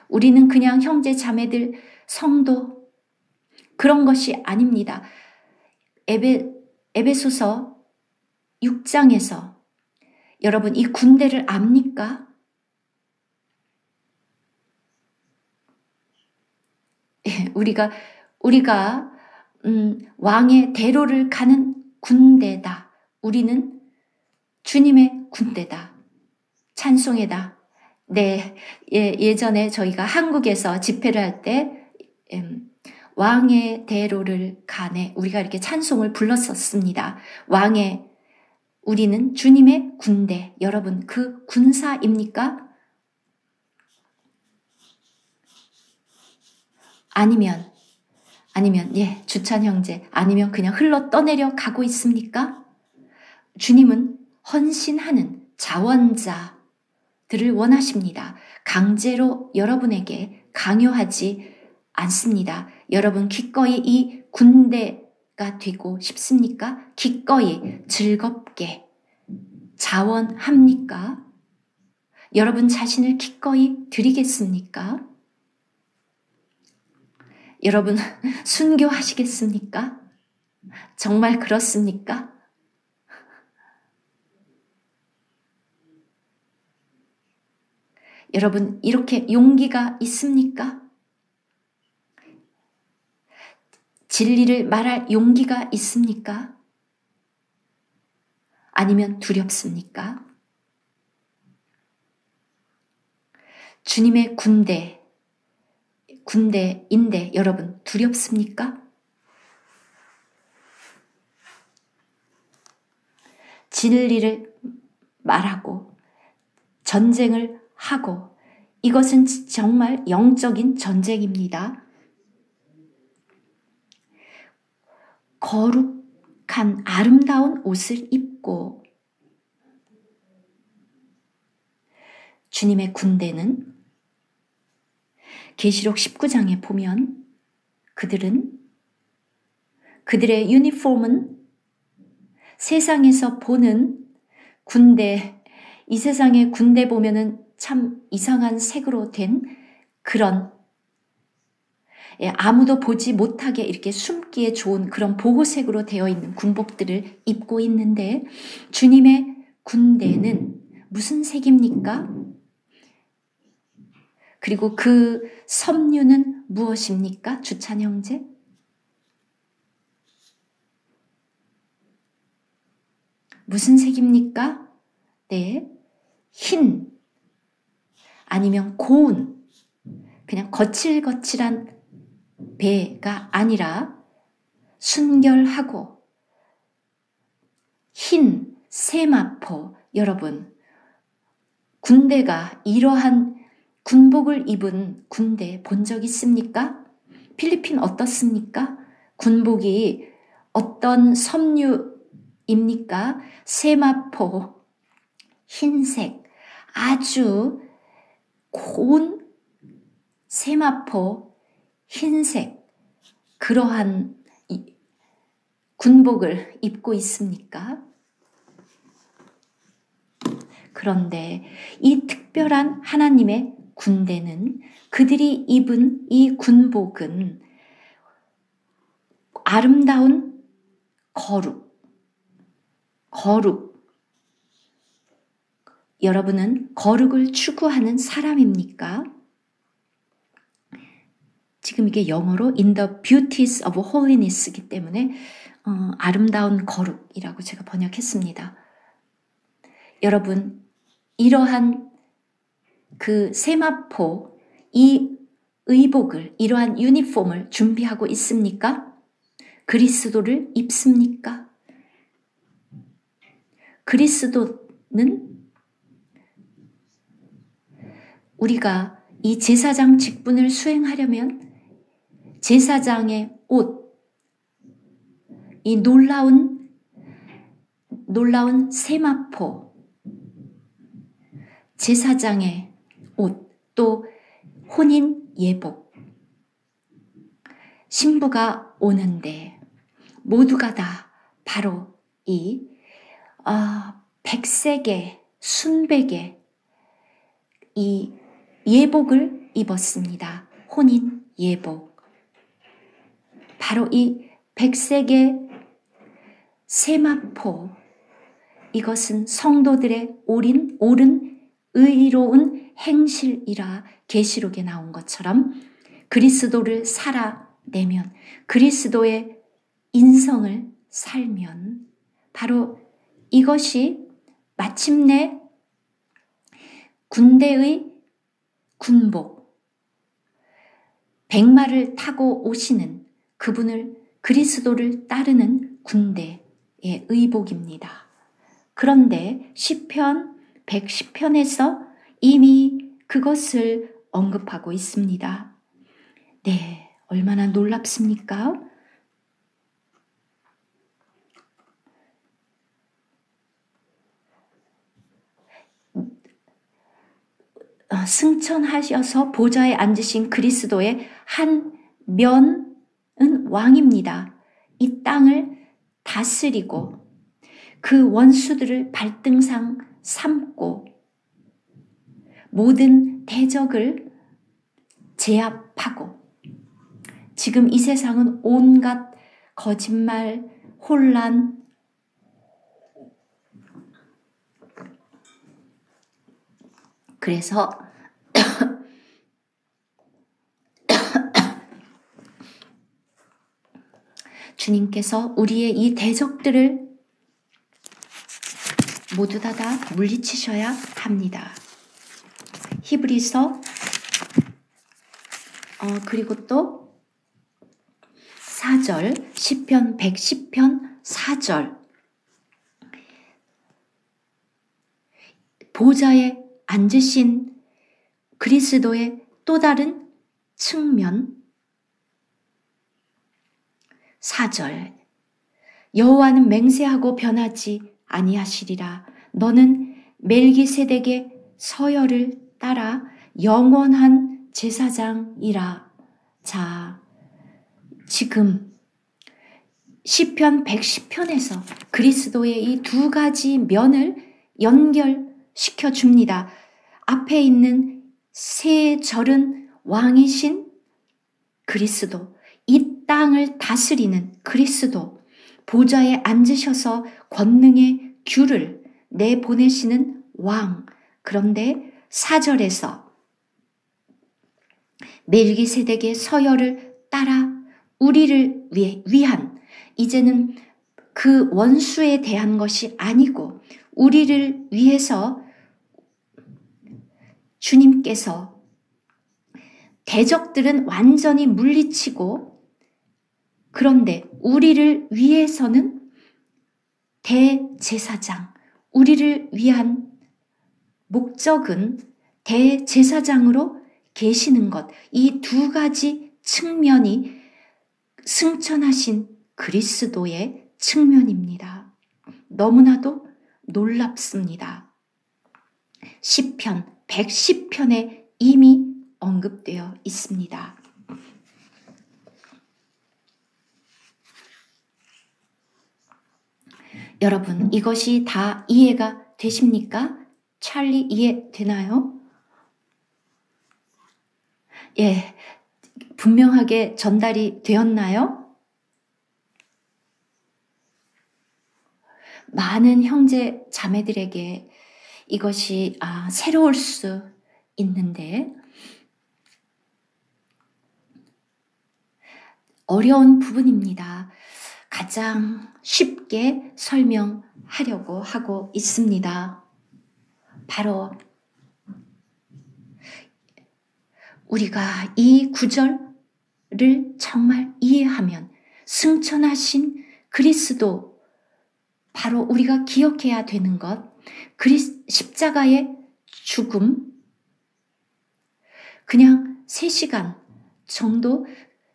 우리는 그냥 형제 자매들, 성도, 그런 것이 아닙니다. 에베소서 6장에서 여러분 이 군대를 압니까? 우리가 왕의 대로를 가는 군대다. 우리는 주님의 군대다. 찬송회다. 네, 예전에 저희가 한국에서 집회를 할 때 왕의 대로를 가네, 우리가 이렇게 찬송을 불렀었습니다. 우리는 주님의 군대. 여러분 그 군사입니까? 아니면 주찬 형제, 아니면 그냥 흘러 떠내려 가고 있습니까? 주님은 헌신하는 자원자들을 원하십니다. 강제로 여러분에게 강요하지 않습니다. 여러분 기꺼이 이 군대가 되고 싶습니까? 기꺼이 즐겁게 자원합니까? 여러분 자신을 기꺼이 드리겠습니까? 여러분 순교하시겠습니까? 정말 그렇습니까? 여러분 이렇게 용기가 있습니까? 진리를 말할 용기가 있습니까? 아니면 두렵습니까? 주님의 군대인데 여러분 두렵습니까? 진리를 말하고 전쟁을 하고, 이것은 정말 영적인 전쟁입니다. 거룩한 아름다운 옷을 입고 주님의 군대는 계시록 19장에 보면 그들의 유니폼은 세상에서 보는 군대, 이 세상의 군대 보면은 참 이상한 색으로 된 그런, 아무도 보지 못하게 이렇게 숨기에 좋은 그런 보호색으로 되어 있는 군복들을 입고 있는데, 주님의 군대는 무슨 색입니까? 그리고 그 섬유는 무엇입니까? 주찬 형제? 무슨 색입니까? 네, 흰, 아니면 고운, 그냥 거칠거칠한 배가 아니라 순결하고 흰 세마포. 여러분, 군대가 이러한 군복을 입은 군대 본 적 있습니까? 필리핀 어떻습니까? 군복이 어떤 섬유입니까? 세마포, 흰색, 아주 고운 세마포, 흰색, 그러한 군복을 입고 있습니까? 그런데 이 특별한 하나님의 군대는, 그들이 입은 이 군복은 아름다운 거룩. 여러분은 거룩을 추구하는 사람입니까? 지금 이게 영어로 In the Beauties of Holiness이기 때문에 아름다운 거룩이라고 제가 번역했습니다. 여러분, 이러한 그 세마포, 이 의복을, 이러한 유니폼을 준비하고 있습니까? 그리스도를 입습니까? 그리스도는 우리가 이 제사장 직분을 수행하려면 제사장의 옷, 이 놀라운 세마포, 제사장의 옷, 또 혼인 예복. 신부가 오는데 모두가 다 바로 이 백색의 순백의 이 예복을 입었습니다. 혼인 예복. 바로 이 백색의 세마포, 이것은 성도들의 옳은 의로운 행실이라 계시록에 나온 것처럼 그리스도를 살아내면, 그리스도의 인성을 살면 바로 이것이 마침내 군대의 군복, 백마를 타고 오시는 그분을, 그리스도를 따르는 군대의 의복입니다. 그런데 시편 110편에서 이미 그것을 언급하고 있습니다. 네, 얼마나 놀랍습니까? 승천하셔서 보좌에 앉으신 그리스도의 한 면은 왕입니다. 이 땅을 다스리고 그 원수들을 발등상 삼고 모든 대적을 제압하고, 지금 이 세상은 온갖 거짓말, 혼란, 그래서 주님께서 우리의 이 대적들을 모두 다 물리치셔야 합니다. 히브리서 그리고 또 4절, 시편 110편 4절, 보좌에 앉으신 그리스도의 또 다른 측면 4절, 여호와는 맹세하고 변하지 아니하시리라. 너는 멜기세덱의 서열을 따라 영원한 제사장이라. 자, 지금 시편 110편에서 그리스도의 이 두 가지 면을 연결시켜 줍니다. 앞에 있는 세 절은 왕이신 그리스도, 이 땅을 다스리는 그리스도, 보좌에 앉으셔서 권능의 귤을 내보내시는 왕. 그런데 4절에서 멜기세덱의 서열을 따라 우리를 위한, 이제는 그 원수에 대한 것이 아니고 우리를 위해서 주님께서 대적들은 완전히 물리치고, 그런데 우리를 위해서는 대제사장, 우리를 위한 목적은 대제사장으로 계시는 것, 이 두 가지 측면이 승천하신 그리스도의 측면입니다. 너무나도 놀랍습니다. 시편 110편에 이미 언급되어 있습니다. 여러분, 이것이 다 이해가 되십니까? 찰리 이해되나요? 예, 분명하게 전달이 되었나요? 많은 형제 자매들에게 이것이 새로울 수 있는데, 어려운 부분입니다. 가장 쉽게 설명하려고 하고 있습니다. 바로 우리가 이 구절을 정말 이해하면 승천하신 그리스도, 바로 우리가 기억해야 되는 것, 십자가의 죽음, 그냥 3시간 정도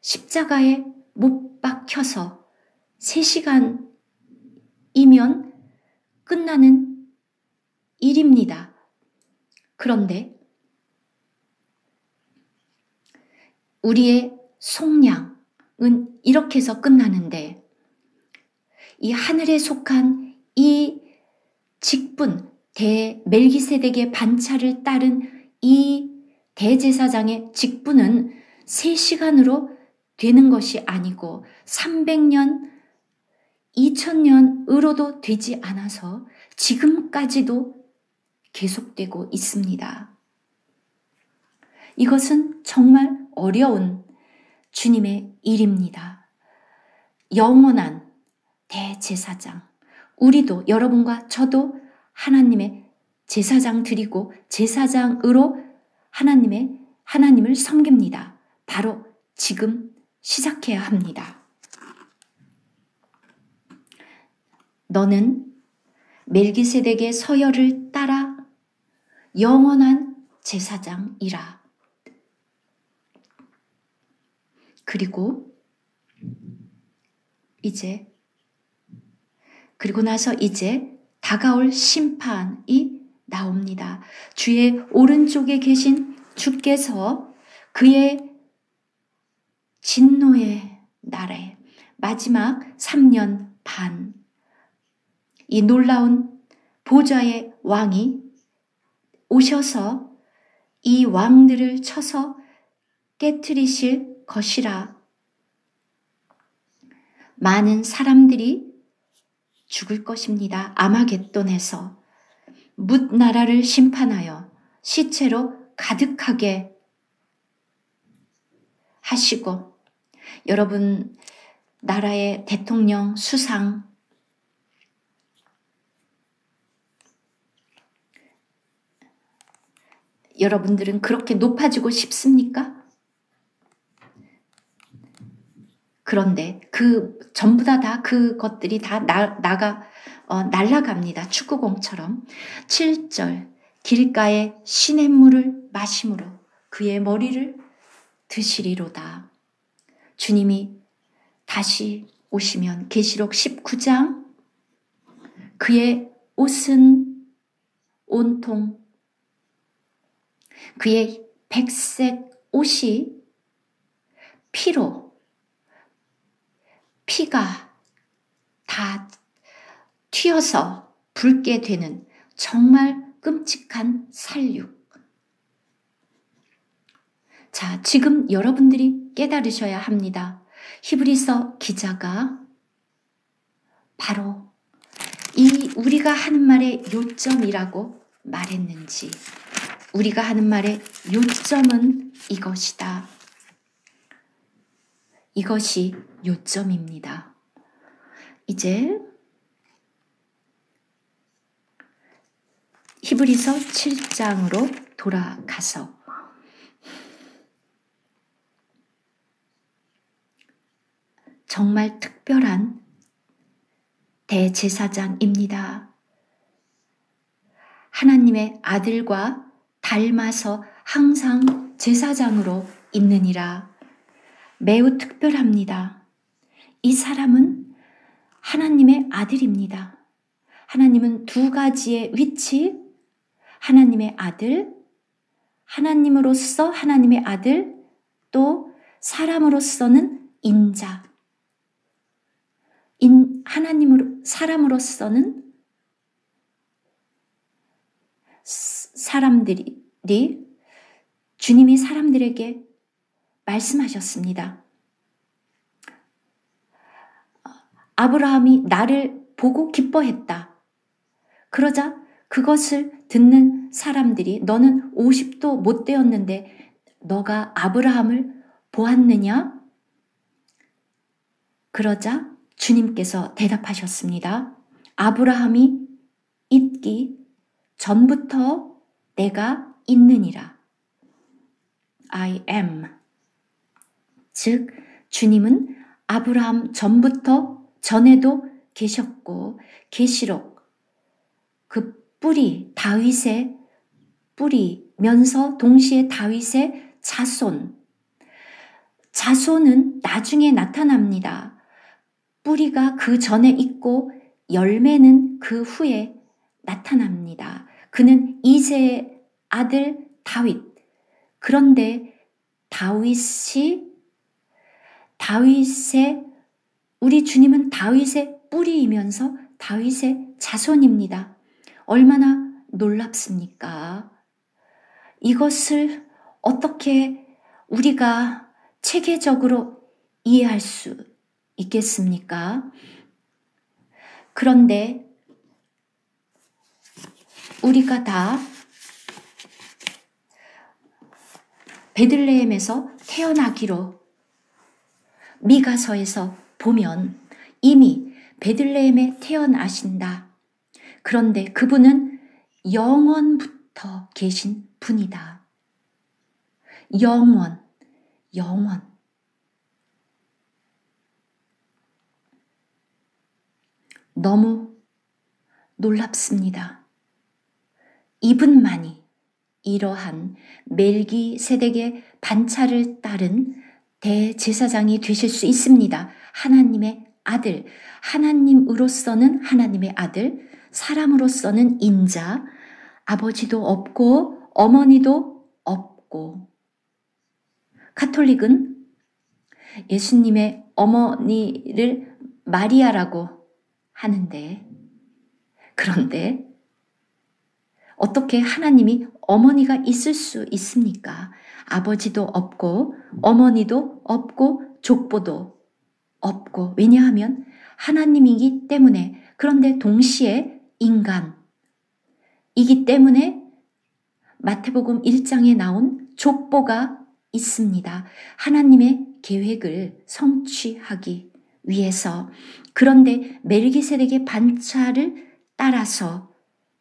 십자가에 못 박혀서 3시간이면 끝나는 일입니다. 그런데 우리의 속량은 이렇게 해서 끝나는데 이 하늘에 속한 이 직분, 멜기세덱의 반차를 따른 이 대제사장의 직분은 3시간으로 되는 것이 아니고 300년, 2000년으로도 되지 않아서 지금까지도 계속되고 있습니다. 이것은 정말 어려운 주님의 일입니다. 영원한 대제사장, 우리도 여러분과 저도 하나님의 제사장들이고 제사장으로 하나님을 섬깁니다. 바로 지금 시작해야 합니다. 너는 멜기세덱의 서열을 따라 영원한 제사장이라. 그리고 나서 이제 다가올 심판이 나옵니다. 주의 오른쪽에 계신 주께서 그의 진노의 날에 마지막 3년 반, 이 놀라운 보좌의 왕이 오셔서 이 왕들을 쳐서 깨트리실 것이라. 많은 사람들이 죽을 것입니다. 아마겟돈에서 뭇 나라를 심판하여 시체로 가득하게 하시고, 여러분 나라의 대통령, 수상, 여러분들은 그렇게 높아지고 싶습니까? 그런데 전부 다 그것들이 다 날아갑니다. 축구공처럼. 7절, 길가에 시냇물을 마심으로 그의 머리를 드시리로다. 주님이 다시 오시면 계시록 19장, 그의 옷은 온통, 그의 백색 옷이 피가 다 튀어서 붉게 되는 정말 끔찍한 살육. 자, 지금 여러분들이 깨달으셔야 합니다. 히브리서 기자가 바로 이 우리가 하는 말의 요점이라고 말했는지, 우리가 하는 말의 요점은 이것이다. 이것이 요점입니다. 이제 히브리서 7장으로 돌아가서 정말 특별한 대제사장입니다. 하나님의 아들과 닮아서 항상 제사장으로 있느니라. 매우 특별합니다. 이 사람은 하나님의 아들입니다. 하나님은 두 가지의 위치, 하나님의 아들, 하나님으로서 하나님의 아들, 또 사람으로서는 인자. 사람으로서는 주님이 사람들에게 말씀하셨습니다. 아브라함이 나를 보고 기뻐했다. 그러자 그것을 듣는 사람들이 너는 50도 못 되었는데 너가 아브라함을 보았느냐? 그러자 주님께서 대답하셨습니다. 아브라함이 있기 전부터 내가 있느니라. I am. 즉 주님은 아브라함 전에도 계셨고, 계시록 그 뿌리, 다윗의 뿌리면서 동시에 다윗의 자손은 나중에 나타납니다. 뿌리가 그 전에 있고 열매는 그 후에 나타납니다. 그는 이새의 아들 다윗. 그런데 우리 주님은 다윗의 뿌리이면서 다윗의 자손입니다. 얼마나 놀랍습니까? 이것을 어떻게 우리가 체계적으로 이해할 수 있겠습니까? 그런데 우리가 다 베들레헴에서 태어나기로 미가서에서 보면 이미 베들레헴에 태어나신다. 그런데 그분은 영원부터 계신 분이다. 영원. 너무 놀랍습니다. 이분만이 이러한 멜기세덱의 반차를 따른 대제사장이 되실 수 있습니다. 하나님의 아들, 하나님으로서는 하나님의 아들, 사람으로서는 인자, 아버지도 없고 어머니도 없고. 가톨릭은 예수님의 어머니를 마리아라고 하는데, 그런데 어떻게 하나님이 어머니가 있을 수 있습니까? 아버지도 없고 어머니도 없고 족보도 없고. 왜냐하면 하나님이기 때문에. 그런데 동시에 인간이기 때문에 마태복음 1장에 나온 족보가 있습니다. 하나님의 계획을 성취하기 위해서. 그런데 멜기세덱의 반차를 따라서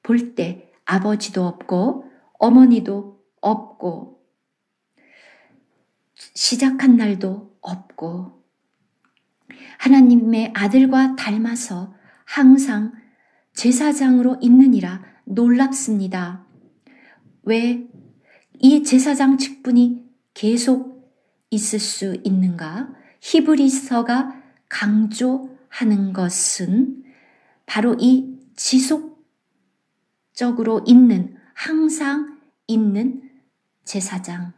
볼 때 아버지도 없고 어머니도 없고 시작한 날도 없고 하나님의 아들과 닮아서 항상 제사장으로 있느니라. 놀랍습니다. 왜 이 제사장 직분이 계속 있을 수 있는가? 히브리서가 강조하는 것은 바로 이 지속적으로 있는, 항상 있는 제사장.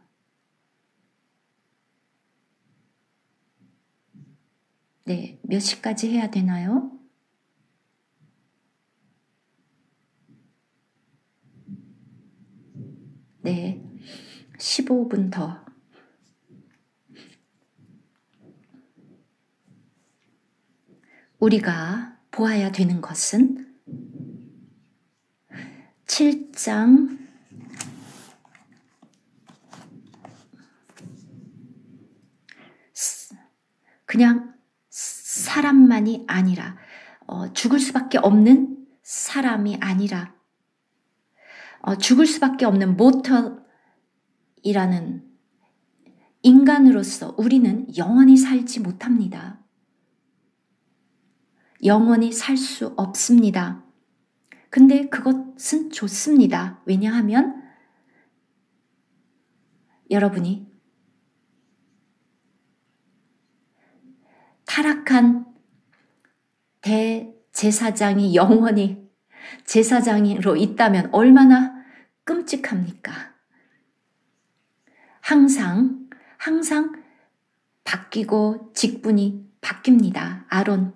네, 몇 시까지 해야 되나요? 네, 15분 더. 우리가 보아야 되는 것은 7장 그냥 사람만이 아니라 죽을 수밖에 없는 사람이 아니라 죽을 수밖에 없는 모터이라는 인간으로서 우리는 영원히 살지 못합니다. 영원히 살 수 없습니다. 근데 그것은 좋습니다. 왜냐하면 여러분이 타락한 대제사장이 영원히 제사장으로 있다면 얼마나 끔찍합니까? 항상 바뀌고 직분이 바뀝니다. 아론.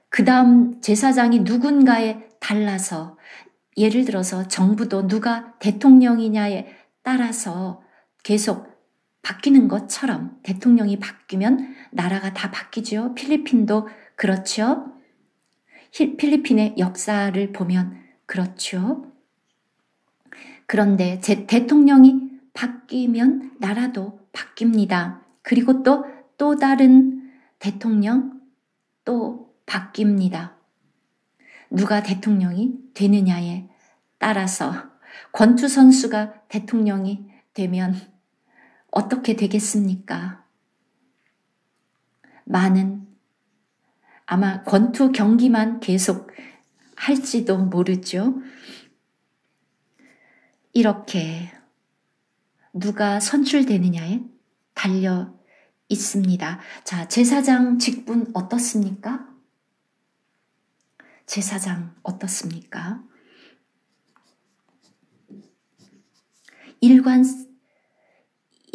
그 다음 제사장이 누군가에 달라서, 예를 들어서 정부도 누가 대통령이냐에 따라서 계속 바뀌는 것처럼 대통령이 바뀌면 나라가 다 바뀌죠. 필리핀도 그렇죠. 필리핀의 역사를 보면 그렇죠. 그런데 대통령이 바뀌면 나라도 바뀝니다. 그리고 또 다른 대통령 또 바뀝니다. 누가 대통령이 되느냐에 따라서 권투 선수가 대통령이 되면 어떻게 되겠습니까? 아마 권투 경기만 계속 할지도 모르죠. 이렇게 누가 선출되느냐에 달려 있습니다. 자, 제사장 직분 어떻습니까? 제사장 어떻습니까? 일관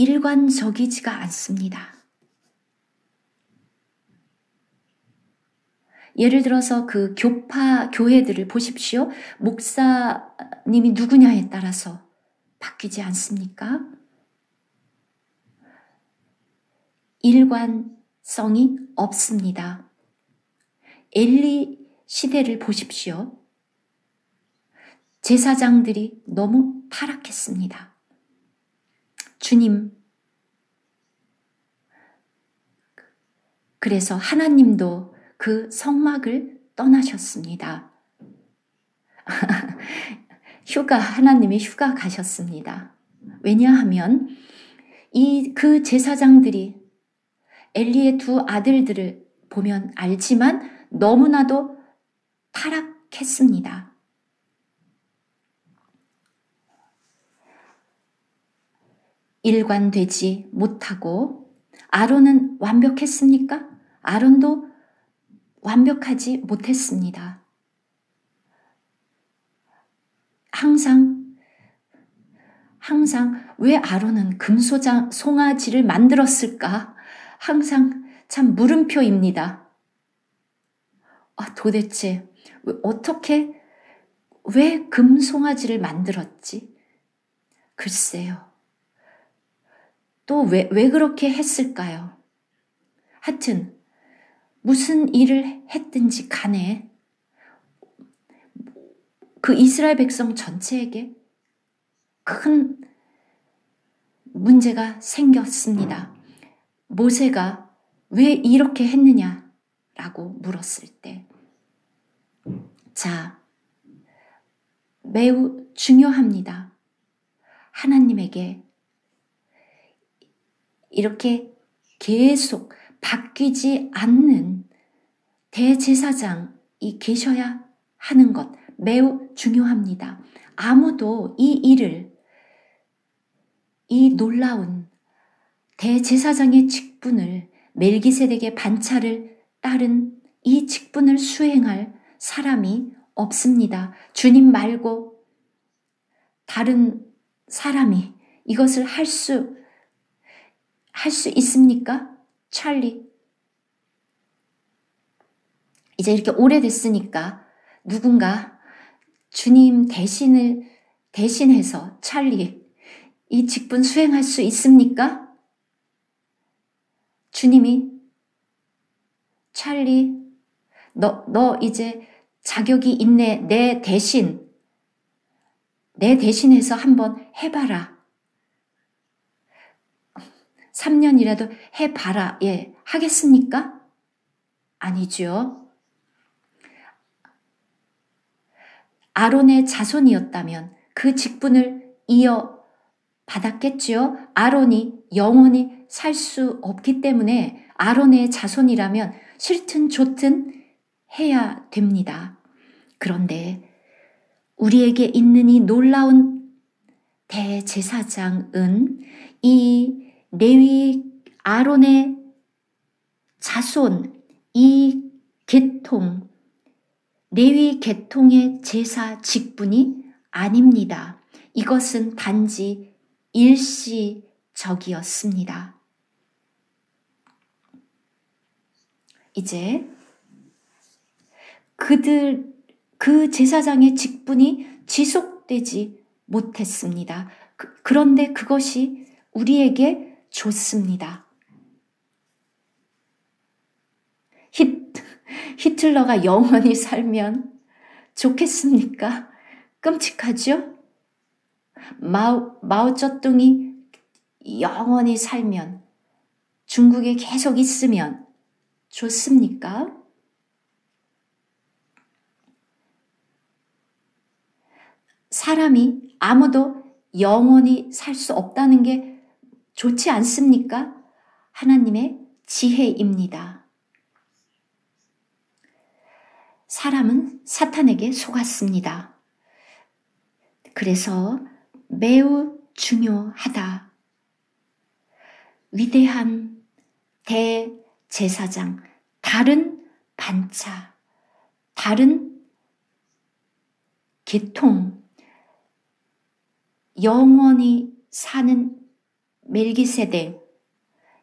일관적이지가 않습니다. 예를 들어서 그 교파 교회들을 보십시오. 목사님이 누구냐에 따라서 바뀌지 않습니까? 일관성이 없습니다. 엘리 시대를 보십시오. 제사장들이 너무 타락했습니다. 주님, 그래서 하나님도 그 성막을 떠나셨습니다. 하나님이 휴가 가셨습니다. 왜냐하면 그 제사장들이 엘리의 두 아들들을 보면 알지만 너무나도 타락했습니다. 일관되지 못하고 아론은 완벽했습니까? 아론도 완벽하지 못했습니다. 항상 왜 아론은 송아지를 만들었을까? 항상 참 물음표입니다. 도대체 왜 금송아지를 만들었지? 글쎄요. 또 왜 그렇게 했을까요? 하여튼 무슨 일을 했든지 간에 그 이스라엘 백성 전체에게 큰 문제가 생겼습니다. 모세가 왜 이렇게 했느냐라고 물었을 때, 자, 매우 중요합니다. 하나님에게 이렇게 계속 바뀌지 않는 대제사장이 계셔야 하는 것 매우 중요합니다. 아무도 이 놀라운 대제사장의 직분을, 멜기세덱의 반차를 따른 이 직분을 수행할 사람이 없습니다. 주님 말고 다른 사람이 이것을 할 수 있습니까? 찰리. 이제 이렇게 오래됐으니까 누군가 주님 대신해서 찰리, 이 직분 수행할 수 있습니까? 주님이 찰리, 너 이제 자격이 있네. 내 대신해서 한번 해봐라. 3년이라도 해봐라. 예, 하겠습니까? 아니죠. 아론의 자손이었다면 그 직분을 이어받았겠지요. 아론이 영원히 살 수 없기 때문에 아론의 자손이라면 싫든 좋든 해야 됩니다. 그런데 우리에게 있는 이 놀라운 대제사장은 이 레위 아론의 자손, 이 계통, 레위 계통의 제사 직분이 아닙니다. 이것은 단지 일시적이었습니다. 이제 그 제사장의 직분이 지속되지 못했습니다. 그런데 그것이 우리에게 좋습니다. 히틀러가 영원히 살면 좋겠습니까? 끔찍하죠? 마오쩌둥이 영원히 살면, 중국에 계속 있으면 좋습니까? 사람이 아무도 영원히 살 수 없다는 게 좋지 않습니까? 하나님의 지혜입니다. 사람은 사탄에게 속았습니다. 그래서 매우 중요하다. 위대한 대제사장, 다른 반차, 다른 계통, 영원히 사는 멜기세덱,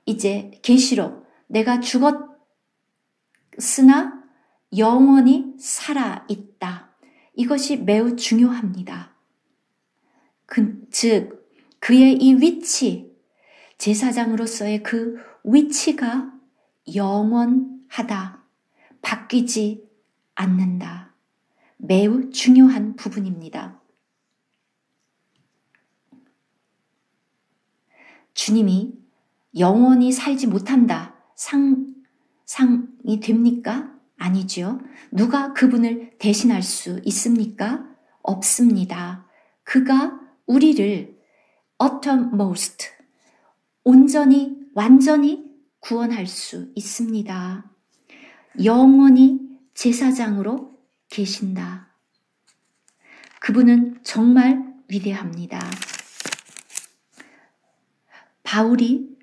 이제 계시록, 내가 죽었으나 영원히 살아있다. 이것이 매우 중요합니다. 즉 그의 이 위치, 제사장으로서의 그 위치가 영원하다. 바뀌지 않는다. 매우 중요한 부분입니다. 주님이 영원히 살지 못한다. 상이 됩니까? 아니죠. 누가 그분을 대신할 수 있습니까? 없습니다. 그가 우리를 uttermost, 온전히 완전히 구원할 수 있습니다. 영원히 제사장으로 계신다. 그분은 정말 위대합니다. 바울이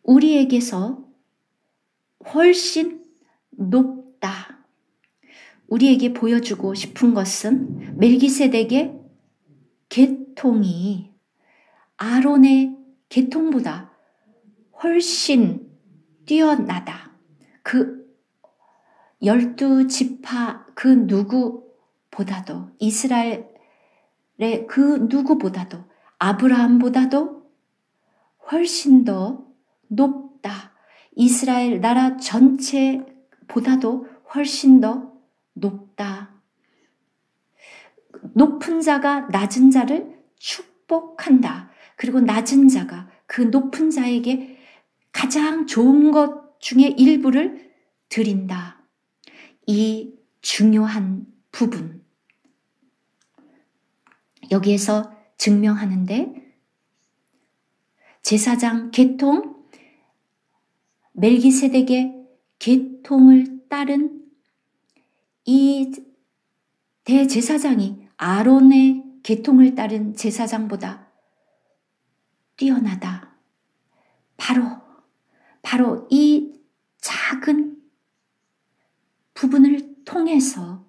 우리에게서 훨씬 높다. 우리에게 보여주고 싶은 것은 멜기세덱의 계통이 아론의 계통보다 훨씬 뛰어나다. 그 12지파 그 누구보다도, 이스라엘의 그 누구보다도, 아브라함보다도 훨씬 더 높다. 이스라엘 나라 전체보다도 훨씬 더 높다. 높은 자가 낮은 자를 축복한다. 그리고 낮은 자가 그 높은 자에게 가장 좋은 것 중에 일부를 드린다. 이 중요한 부분. 여기에서 증명하는데 제사장 계통, 멜기세덱의 계통을 따른 이 대제사장이 아론의 계통을 따른 제사장보다 뛰어나다. 바로 이 작은 부분을 통해서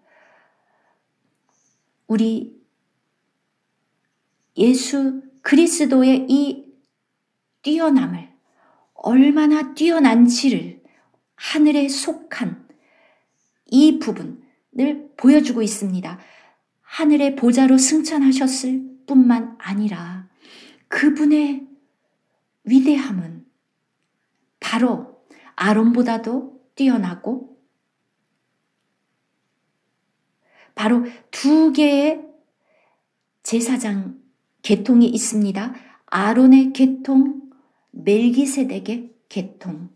우리 예수 그리스도의 이 뛰어남을, 얼마나 뛰어난지를 하늘에 속한 이 부분을 보여주고 있습니다. 하늘의 보좌로 승천하셨을 뿐만 아니라 그분의 위대함은 바로 아론보다도 뛰어나고 바로 두 개의 제사장 계통이 있습니다. 아론의 계통, 멜기세덱의 계통.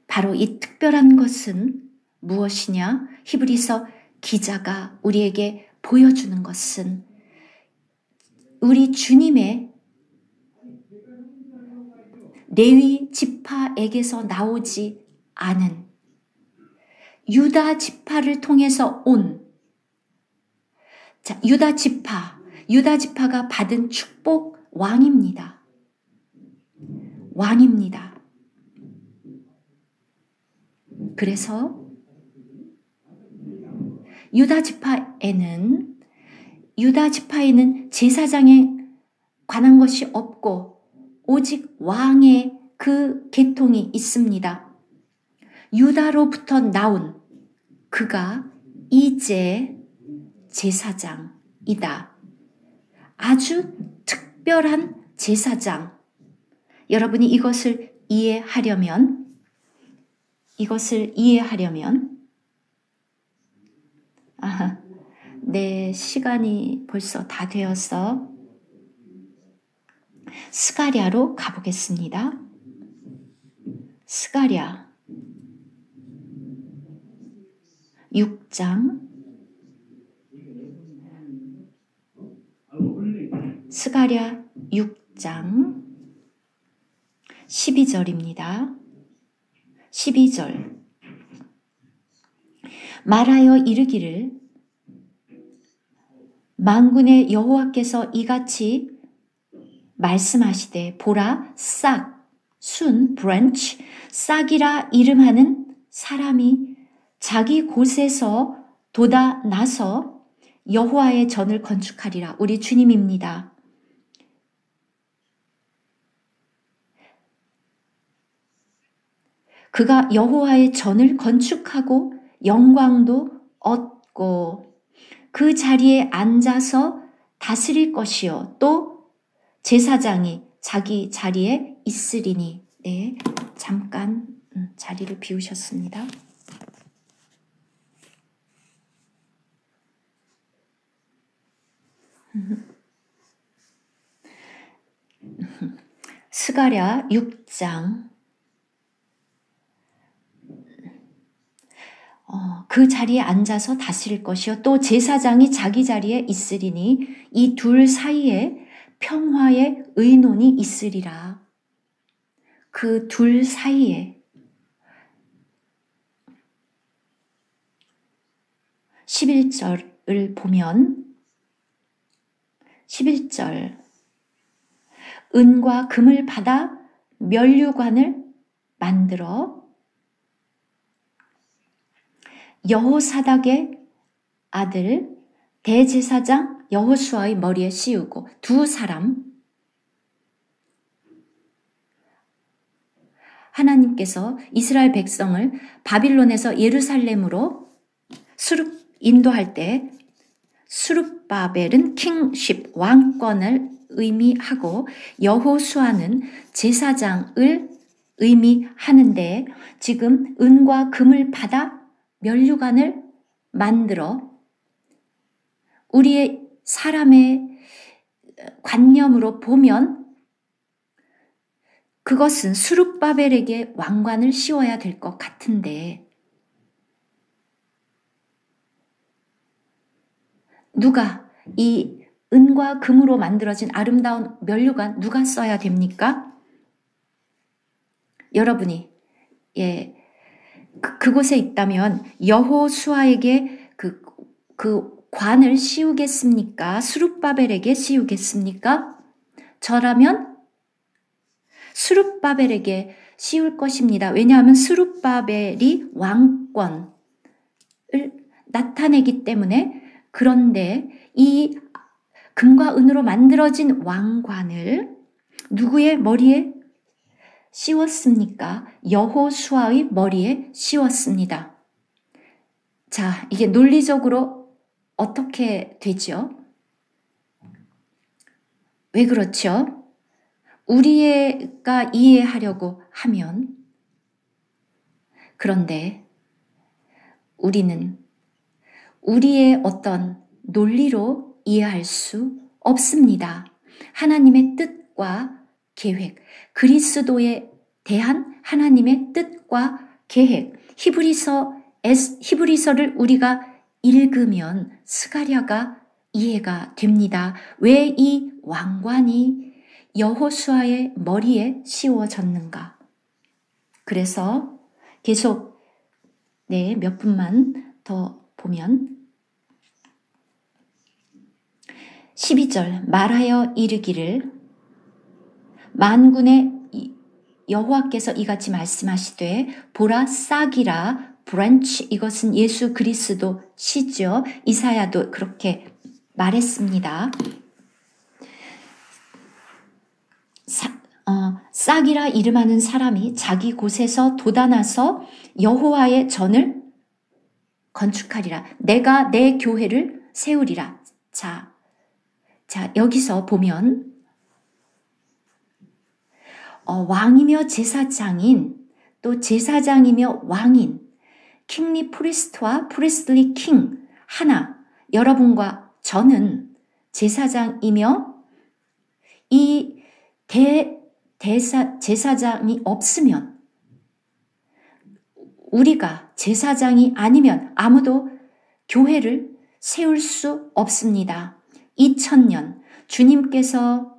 바로 이 특별한 것은 무엇이냐? 히브리서 기자가 우리에게 보여주는 것은 우리 주님의 레위 지파에게서 나오지 않은 유다 지파를 통해서 온 유다 지파가 받은 축복 왕입니다. 왕입니다. 그래서 유다 지파에는 제사장에 관한 것이 없고 오직 왕의 그 계통이 있습니다. 유다로부터 나온 그가 이제 제사장이다. 아주 특별한 제사장. 여러분이 이것을 이해하려면 내 시간이 벌써 다 되어서 스가랴로 가보겠습니다. 스가랴 6장 스가랴 6장 12절입니다. 12절 말하여 이르기를 만군의 여호와께서 이같이 말씀하시되 보라 싹, 순, 브랜치, 싹이라 이름하는 사람이 자기 곳에서 돋아나서 여호와의 전을 건축하리라. 우리 주님입니다. 그가 여호와의 전을 건축하고 영광도 얻고 그 자리에 앉아서 다스릴 것이요 또 제사장이 자기 자리에 있으리니. 네, 잠깐 자리를 비우셨습니다. 스가랴 6장 그 자리에 앉아서 다스릴 것이요 또 제사장이 자기 자리에 있으리니 이 둘 사이에 평화의 의논이 있으리라. 그 둘 사이에 11절을 보면 11절 은과 금을 받아 면류관을 만들어 여호사닥의 아들 대제사장 여호수아의 머리에 씌우고 두 사람 하나님께서 이스라엘 백성을 바빌론에서 예루살렘으로 인도할 때 수룹바벨은 킹십 왕권을 의미하고 여호수아는 제사장을 의미하는데 지금 은과 금을 받아 면류관을 만들어 우리의 사람의 관념으로 보면 그것은 수룹바벨에게 왕관을 씌워야 될 것 같은데 누가 이 은과 금으로 만들어진 아름다운 면류관 누가 써야 됩니까? 여러분이 그곳에 있다면 여호수아에게 그 관을 씌우겠습니까? 수룹바벨에게 씌우겠습니까? 저라면 수룹바벨에게 씌울 것입니다. 왜냐하면 수룹바벨이 왕권을 나타내기 때문에. 그런데 이 금과 은으로 만들어진 왕관을 누구의 머리에 씌웠습니까? 여호수아의 머리에 씌웠습니다. 자, 이게 논리적으로 어떻게 되죠? 왜 그렇죠? 우리가 이해하려고 하면 그런데 우리는 우리의 어떤 논리로 이해할 수 없습니다. 하나님의 뜻과 계획, 그리스도에 대한 하나님의 뜻과 계획, 히브리서를 우리가 읽으면 스가랴가 이해가 됩니다. 왜 이 왕관이 여호수아의 머리에 씌워졌는가? 그래서 계속 몇 분만 더 보면 12절 말하여 이르기를 만군의 여호와께서 이같이 말씀하시되 보라 싹이라 브랜치 이것은 예수 그리스도 시죠. 이사야도 그렇게 말했습니다. 싹이라 이름하는 사람이 자기 곳에서 돋아나서 여호와의 전을 건축하리라. 내가 내 교회를 세우리라. 자, 여기서 보면 왕이며 제사장인 또 제사장이며 왕인 킹리 프리스트와 프리스트리 킹 하나 여러분과 저는 제사장이며 이 제사장이 없으면 우리가 제사장이 아니면 아무도 교회를 세울 수 없습니다. 2000년 주님께서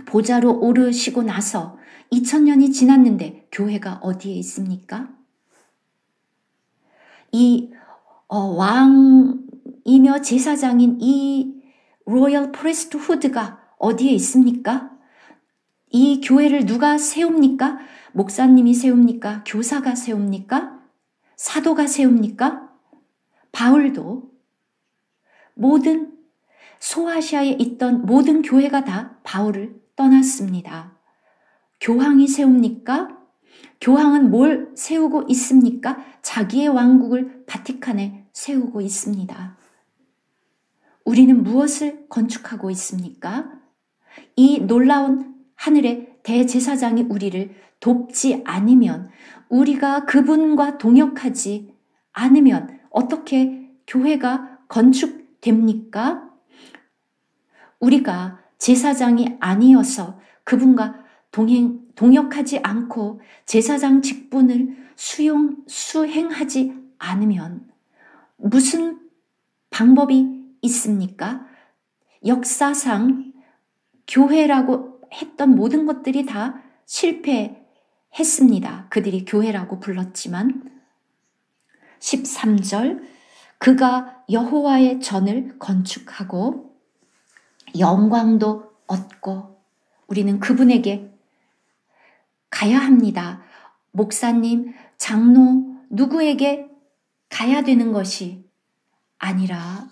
보좌로 오르시고 나서 2000년이 지났는데 교회가 어디에 있습니까? 이 왕이며 제사장인 이 로열 프리스트후드가 어디에 있습니까? 이 교회를 누가 세웁니까? 목사님이 세웁니까? 교사가 세웁니까? 사도가 세웁니까? 바울도 모든 소아시아에 있던 모든 교회가 다 바울을 떠났습니다. 교황이 세웁니까? 교황은 뭘 세우고 있습니까? 자기의 왕국을 바티칸에 세우고 있습니다. 우리는 무엇을 건축하고 있습니까? 이 놀라운 하늘의 대제사장이 우리를 돕지 않으면, 우리가 그분과 동역하지 않으면 어떻게 교회가 건축됩니까? 우리가 제사장이 아니어서 그분과 동역하지 않고 제사장 직분을 수행하지 않으면 무슨 방법이 있습니까? 역사상 교회라고 했던 모든 것들이 다 실패했습니다. 그들이 교회라고 불렀지만 13절, 그가 여호와의 전을 건축하고 영광도 얻고, 우리는 그분에게 가야 합니다. 목사님, 장로, 누구에게 가야 되는 것이 아니라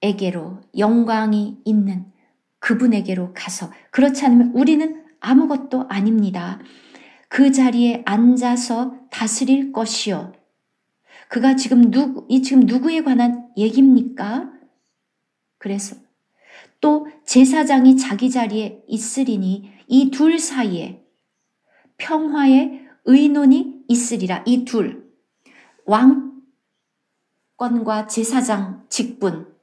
그분에게로, 영광이 있는 그분에게로 가서, 그렇지 않으면 우리는 아무것도 아닙니다. 그 자리에 앉아서 다스릴 것이요. 그가 지금 누구에 관한 얘기입니까? 그래서 또 제사장이 자기 자리에 있으리니 이 둘 사이에 평화의 의논이 있으리라. 이 둘, 왕권과 제사장 직분,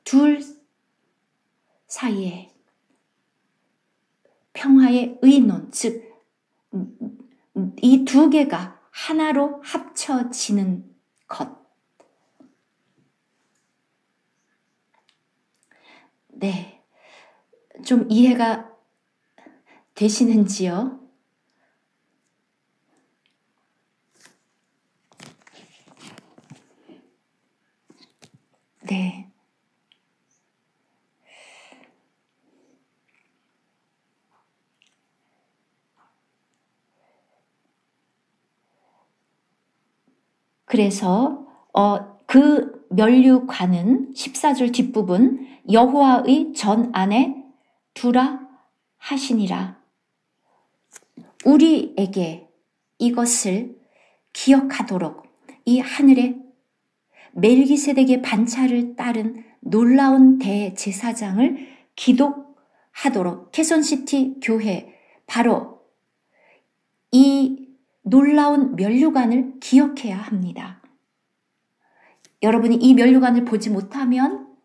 둘 사이에 평화의 의논, 즉 이 두 개가 하나로 합쳐지는 것. 네, 좀 이해가 되시는지요? 네. 그래서 그 면류관은 14절 뒷부분, 여호와의 전 안에 두라 하시니라. 우리에게 이것을 기억하도록 이 하늘의 멜기세덱의 반차를 따른 놀라운 대제사장을 기독하도록 캐손시티 교회, 바로 이 놀라운 면류관을 기억해야 합니다. 여러분이 이 면류관을 보지 못하면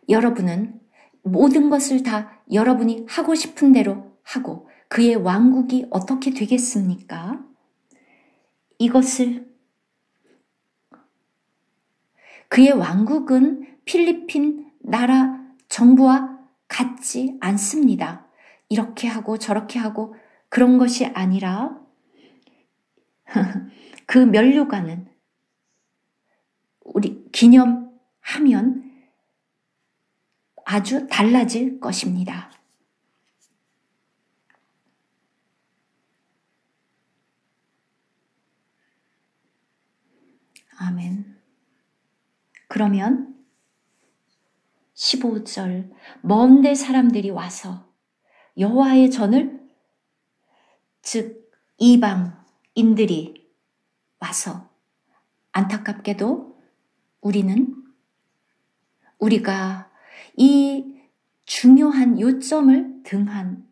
여러분은 모든 것을 다 여러분이 하고 싶은 대로 하고 그의 왕국이 어떻게 되겠습니까? 그의 왕국은 필리핀 나라 정부와 같지 않습니다. 이렇게 하고 저렇게 하고 그런 것이 아니라 그 면류관은 우리 기념하면 아주 달라질 것입니다. 아멘. 그러면 15절, 먼데 사람들이 와서 여호와의 전을, 즉 이방인들이 와서, 안타깝게도 우리가 이 중요한 요점을 등한히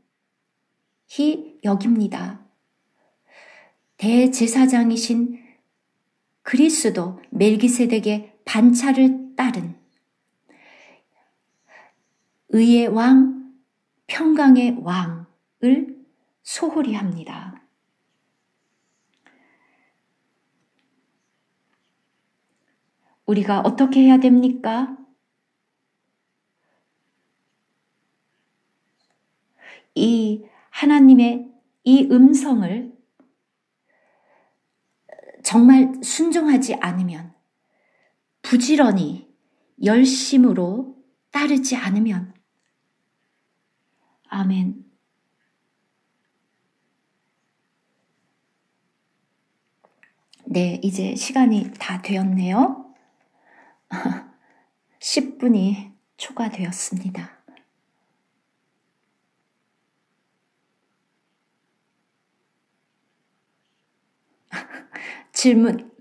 여깁니다. 대제사장이신 그리스도 멜기세덱의 반차를 따른 의의 왕, 평강의 왕을 소홀히 합니다. 우리가 어떻게 해야 됩니까? 이 하나님의 이 음성을 정말 순종하지 않으면, 부지런히 열심으로 따르지 않으면, 아멘. 네, 이제 시간이 다 되었네요. 10분이 초과되었습니다. 질문